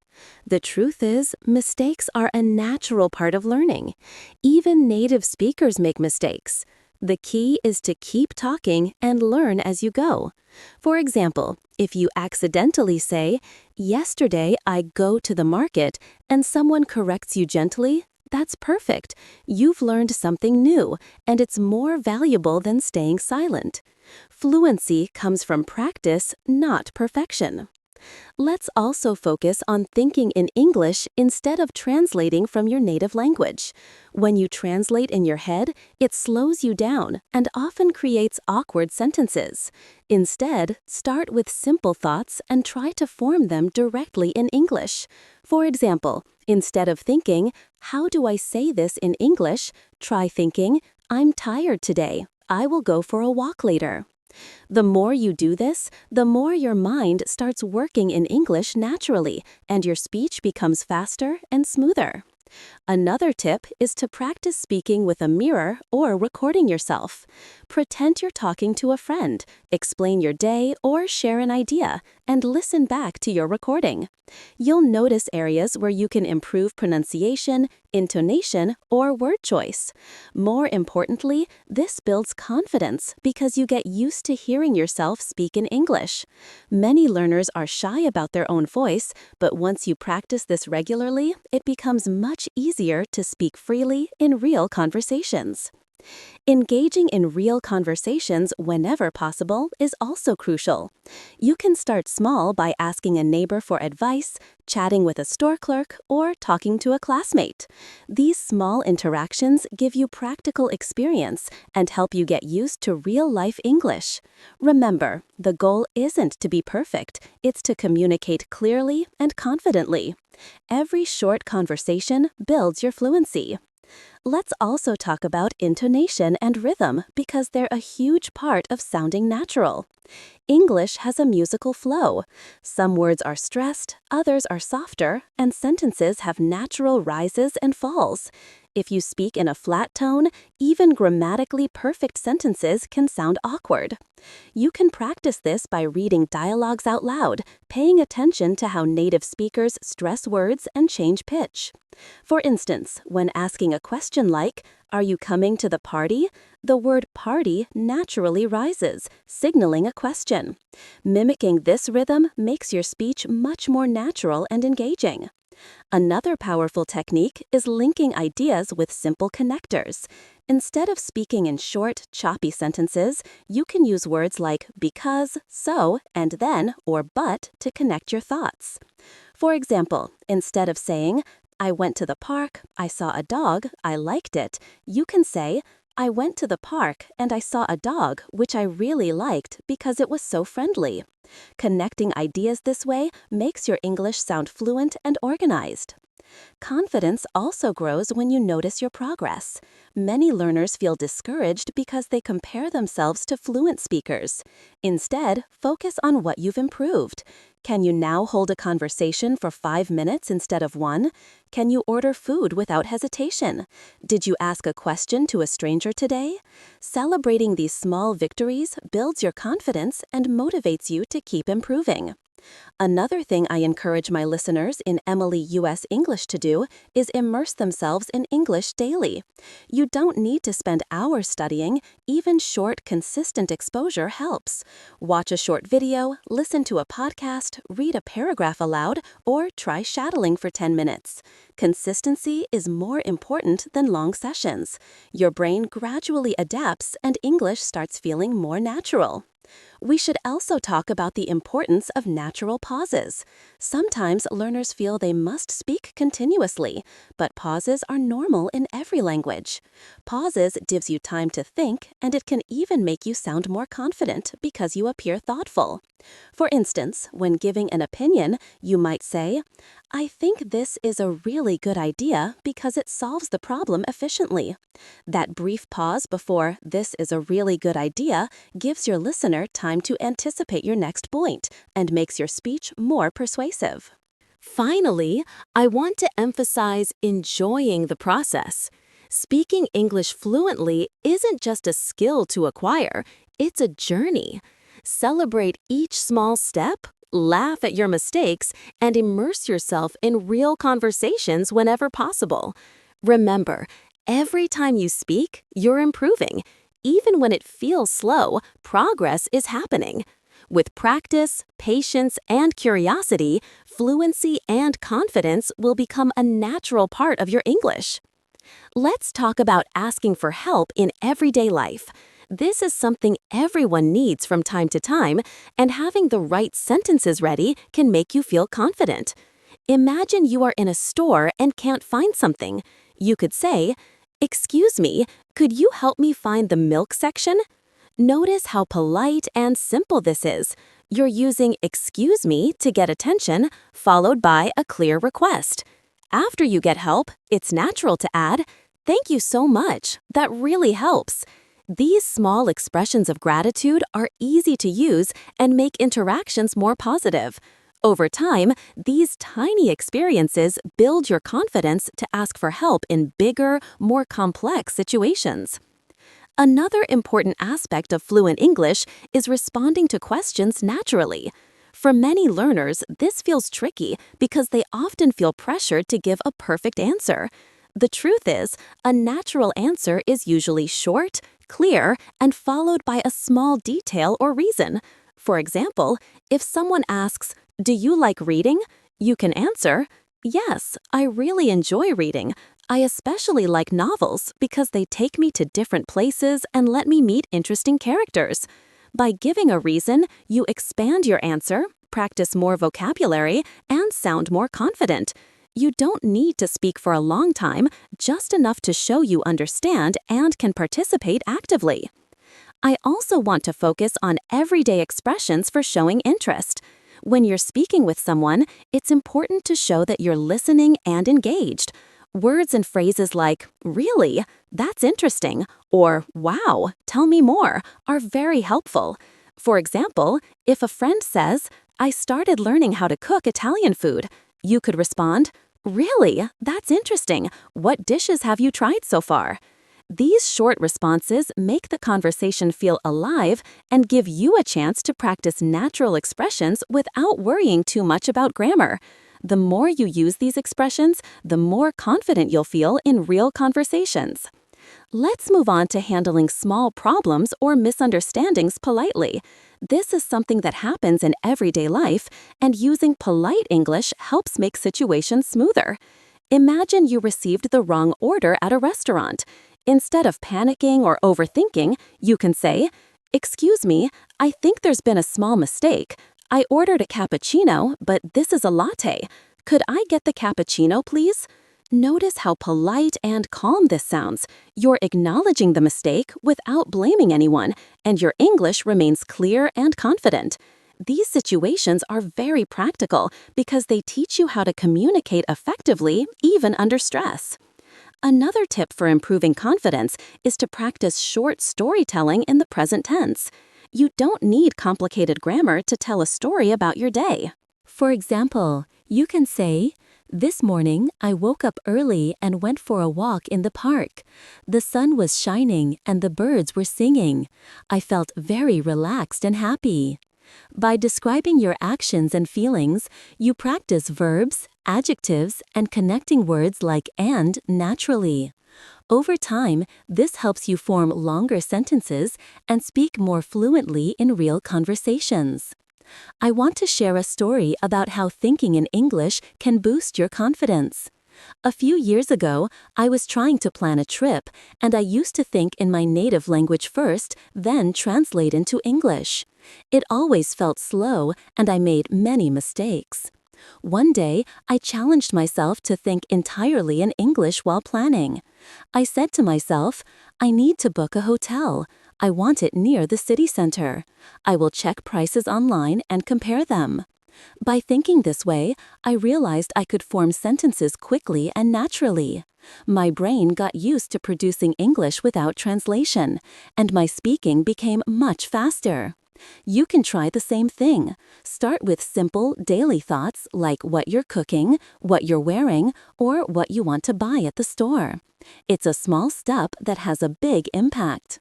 The truth is, mistakes are a natural part of learning. Even native speakers make mistakes. The key is to keep talking and learn as you go. For example, if you accidentally say, "Yesterday I go to the market," and someone corrects you gently, that's perfect. You've learned something new, and it's more valuable than staying silent. Fluency comes from practice, not perfection. Let's also focus on thinking in English instead of translating from your native language. When you translate in your head, it slows you down and often creates awkward sentences. Instead, start with simple thoughts and try to form them directly in English. For example, instead of thinking, "How do I say this in English?" try thinking, "I'm tired today. I will go for a walk later." The more you do this, the more your mind starts working in English naturally, and your speech becomes faster and smoother. Another tip is to practice speaking with a mirror or recording yourself. Pretend you're talking to a friend, explain your day or share an idea, and listen back to your recording. You'll notice areas where you can improve pronunciation, intonation, or word choice. More importantly, this builds confidence because you get used to hearing yourself speak in English. Many learners are shy about their own voice, but once you practice this regularly, it becomes much easier to speak freely in real conversations. Engaging in real conversations whenever possible is also crucial. You can start small by asking a neighbor for advice, chatting with a store clerk, or talking to a classmate. These small interactions give you practical experience and help you get used to real-life English. Remember, the goal isn't to be perfect, it's to communicate clearly and confidently. Every short conversation builds your fluency. Let's also talk about intonation and rhythm because they're a huge part of sounding natural. English has a musical flow. Some words are stressed, others are softer, and sentences have natural rises and falls. If you speak in a flat tone, even grammatically perfect sentences can sound awkward. You can practice this by reading dialogues out loud, paying attention to how native speakers stress words and change pitch. For instance, when asking a question like, "Are you coming to the party?" the word party naturally rises, signaling a question. Mimicking this rhythm makes your speech much more natural and engaging. Another powerful technique is linking ideas with simple connectors. Instead of speaking in short, choppy sentences, you can use words like because, so, and then, or but to connect your thoughts. For example, instead of saying, "I went to the park, I saw a dog, I liked it," you can say, "I went to the park and I saw a dog which I really liked because it was so friendly." Connecting ideas this way makes your English sound fluent and organized. Confidence also grows when you notice your progress. Many learners feel discouraged because they compare themselves to fluent speakers. Instead, focus on what you've improved. Can you now hold a conversation for 5 minutes instead of 1? Can you order food without hesitation? Did you ask a question to a stranger today? Celebrating these small victories builds your confidence and motivates you to keep improving. Another thing I encourage my listeners in Emily U.S. English to do is immerse themselves in English daily. You don't need to spend hours studying, even short, consistent exposure helps. Watch a short video, listen to a podcast, read a paragraph aloud, or try shadowing for 10 minutes. Consistency is more important than long sessions. Your brain gradually adapts and English starts feeling more natural. We should also talk about the importance of natural pauses. Sometimes learners feel they must speak continuously, but pauses are normal in every language. Pauses gives you time to think, and it can even make you sound more confident because you appear thoughtful. For instance, when giving an opinion, you might say, "I think this is a really good idea because it solves the problem efficiently." That brief pause before "this is a really good idea" gives your listener time to anticipate your next point and makes your speech more persuasive. Finally, I want to emphasize enjoying the process. Speaking English fluently isn't just a skill to acquire, it's a journey. Celebrate each small step, laugh at your mistakes, and immerse yourself in real conversations whenever possible. Remember, every time you speak, you're improving. Even when it feels slow, progress is happening. With practice, patience, and curiosity, fluency and confidence will become a natural part of your English. Let's talk about asking for help in everyday life. This is something everyone needs from time to time, and having the right sentences ready can make you feel confident. Imagine you are in a store and can't find something. You could say, "Excuse me, could you help me find the milk section?" Notice how polite and simple this is. You're using "excuse me" to get attention, followed by a clear request. After you get help, it's natural to add, "Thank you so much. That really helps." These small expressions of gratitude are easy to use and make interactions more positive. Over time, these tiny experiences build your confidence to ask for help in bigger, more complex situations. Another important aspect of fluent English is responding to questions naturally. For many learners, this feels tricky because they often feel pressured to give a perfect answer. The truth is, a natural answer is usually short, clear, and followed by a small detail or reason. For example, if someone asks, "Do you like reading?" you can answer, "Yes, I really enjoy reading. I especially like novels because they take me to different places and let me meet interesting characters. By giving a reason, you expand your answer, practice more vocabulary, and sound more confident. You don't need to speak for a long time, just enough to show you understand and can participate actively. I also want to focus on everyday expressions for showing interest. When you're speaking with someone, it's important to show that you're listening and engaged. Words and phrases like, "Really? That's interesting," or "Wow, tell me more," are very helpful. For example, if a friend says, "I started learning how to cook Italian food," you could respond, "Really? That's interesting. What dishes have you tried so far?" These short responses make the conversation feel alive and give you a chance to practice natural expressions without worrying too much about grammar. The more you use these expressions, the more confident you'll feel in real conversations. Let's move on to handling small problems or misunderstandings politely. This is something that happens in everyday life, and using polite English helps make situations smoother. Imagine you received the wrong order at a restaurant. Instead of panicking or overthinking, you can say, "Excuse me, I think there's been a small mistake. I ordered a cappuccino, but this is a latte. Could I get the cappuccino, please?" Notice how polite and calm this sounds. You're acknowledging the mistake without blaming anyone, and your English remains clear and confident. These situations are very practical because they teach you how to communicate effectively, even under stress. Another tip for improving confidence is to practice short storytelling in the present tense. You don't need complicated grammar to tell a story about your day. For example, you can say, "This morning, I woke up early and went for a walk in the park. The sun was shining and the birds were singing. I felt very relaxed and happy." By describing your actions and feelings, you practice verbs, adjectives, and connecting words like "and" naturally. Over time, this helps you form longer sentences and speak more fluently in real conversations. I want to share a story about how thinking in English can boost your confidence. A few years ago, I was trying to plan a trip, and I used to think in my native language first, then translate into English. It always felt slow, and I made many mistakes. One day, I challenged myself to think entirely in English while planning. I said to myself, "I need to book a hotel. I want it near the city center. I will check prices online and compare them." By thinking this way, I realized I could form sentences quickly and naturally. My brain got used to producing English without translation, and my speaking became much faster. You can try the same thing. Start with simple, daily thoughts like what you're cooking, what you're wearing, or what you want to buy at the store. It's a small step that has a big impact.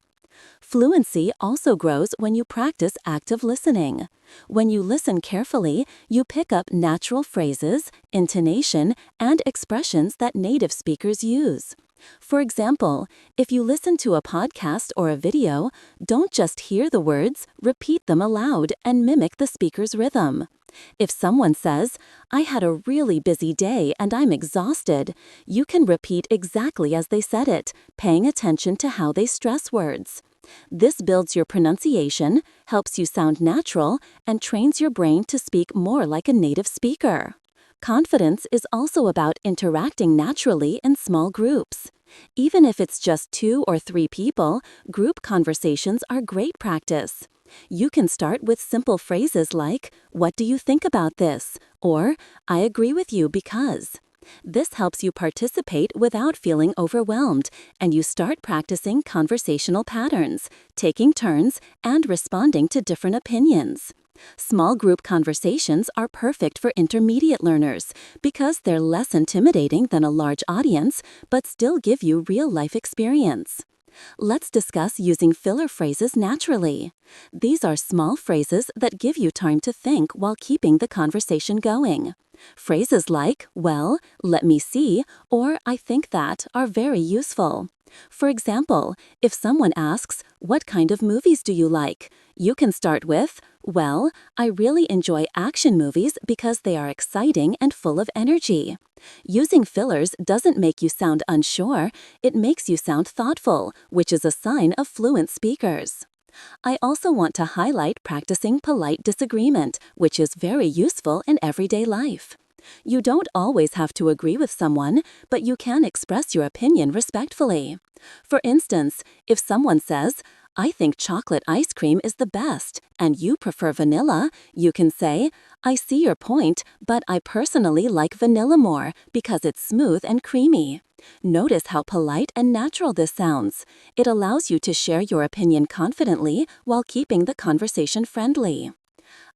Fluency also grows when you practice active listening. When you listen carefully, you pick up natural phrases, intonation, and expressions that native speakers use. For example, if you listen to a podcast or a video, don't just hear the words, repeat them aloud and mimic the speaker's rhythm. If someone says, "I had a really busy day and I'm exhausted," you can repeat exactly as they said it, paying attention to how they stress words. This builds your pronunciation, helps you sound natural, and trains your brain to speak more like a native speaker. Confidence is also about interacting naturally in small groups. Even if it's just 2 or 3 people, group conversations are great practice. You can start with simple phrases like, "What do you think about this?" or "I agree with you because." This helps you participate without feeling overwhelmed, and you start practicing conversational patterns, taking turns, and responding to different opinions. Small group conversations are perfect for intermediate learners because they're less intimidating than a large audience, but still give you real-life experience. Let's discuss using filler phrases naturally. These are small phrases that give you time to think while keeping the conversation going. Phrases like, "Well, let me see," or "I think that" are very useful. For example, if someone asks, "What kind of movies do you like?" You can start with, well, I really enjoy action movies because they are exciting and full of energy. Using fillers doesn't make you sound unsure, it makes you sound thoughtful, which is a sign of fluent speakers. I also want to highlight practicing polite disagreement, which is very useful in everyday life. You don't always have to agree with someone, but you can express your opinion respectfully. For instance, if someone says, I think chocolate ice cream is the best, and you prefer vanilla, you can say, I see your point, but I personally like vanilla more because it's smooth and creamy. Notice how polite and natural this sounds. It allows you to share your opinion confidently while keeping the conversation friendly.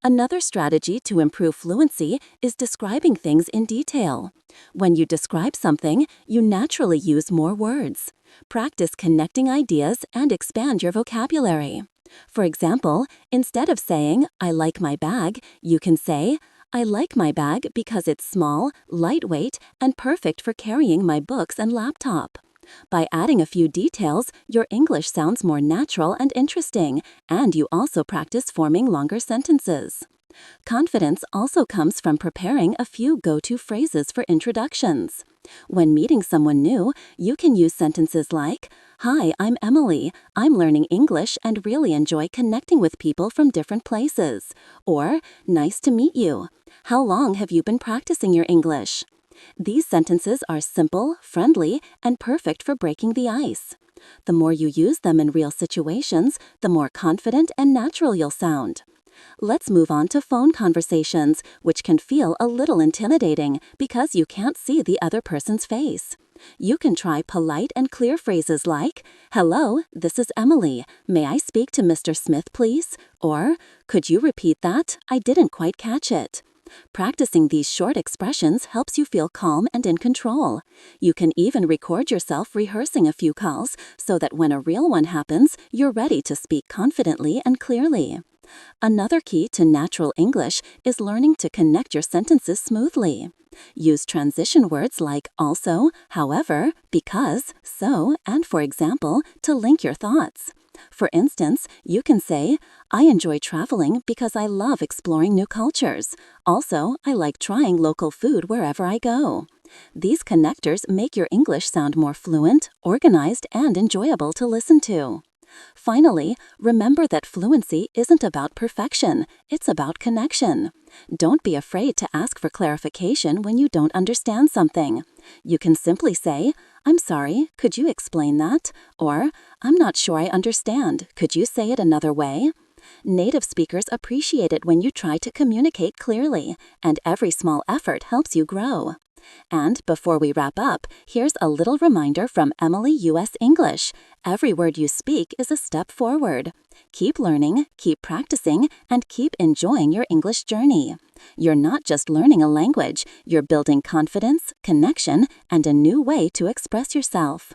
Another strategy to improve fluency is describing things in detail. When you describe something, you naturally use more words. Practice connecting ideas and expand your vocabulary. For example, instead of saying, I like my bag, you can say, I like my bag because it's small, lightweight, and perfect for carrying my books and laptop. By adding a few details, your English sounds more natural and interesting, and you also practice forming longer sentences. Confidence also comes from preparing a few go-to phrases for introductions. When meeting someone new, you can use sentences like, Hi, I'm Emily. I'm learning English and really enjoy connecting with people from different places. Or, Nice to meet you. How long have you been practicing your English? These sentences are simple, friendly, and perfect for breaking the ice. The more you use them in real situations, the more confident and natural you'll sound. Let's move on to phone conversations, which can feel a little intimidating because you can't see the other person's face. You can try polite and clear phrases like, Hello, this is Emily. May I speak to Mr. Smith, please? Or, Could you repeat that? I didn't quite catch it. Practicing these short expressions helps you feel calm and in control. You can even record yourself rehearsing a few calls so that when a real one happens, you're ready to speak confidently and clearly. Another key to natural English is learning to connect your sentences smoothly. Use transition words like also, however, because, so, and for example, to link your thoughts. For instance, you can say, I enjoy traveling because I love exploring new cultures. Also, I like trying local food wherever I go. These connectors make your English sound more fluent, organized, and enjoyable to listen to. Finally, remember that fluency isn't about perfection, it's about connection. Don't be afraid to ask for clarification when you don't understand something. You can simply say, I'm sorry, could you explain that? Or, I'm not sure I understand, could you say it another way? Native speakers appreciate it when you try to communicate clearly, and every small effort helps you grow. And before we wrap up, here's a little reminder from Emily US English. Every word you speak is a step forward. Keep learning, keep practicing, and keep enjoying your English journey. You're not just learning a language, you're building confidence, connection, and a new way to express yourself.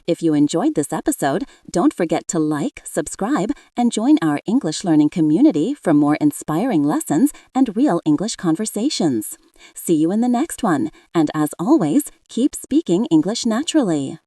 If you enjoyed this episode, don't forget to like, subscribe, and join our English learning community for more inspiring lessons and real English conversations. See you in the next one, and as always, keep speaking English naturally.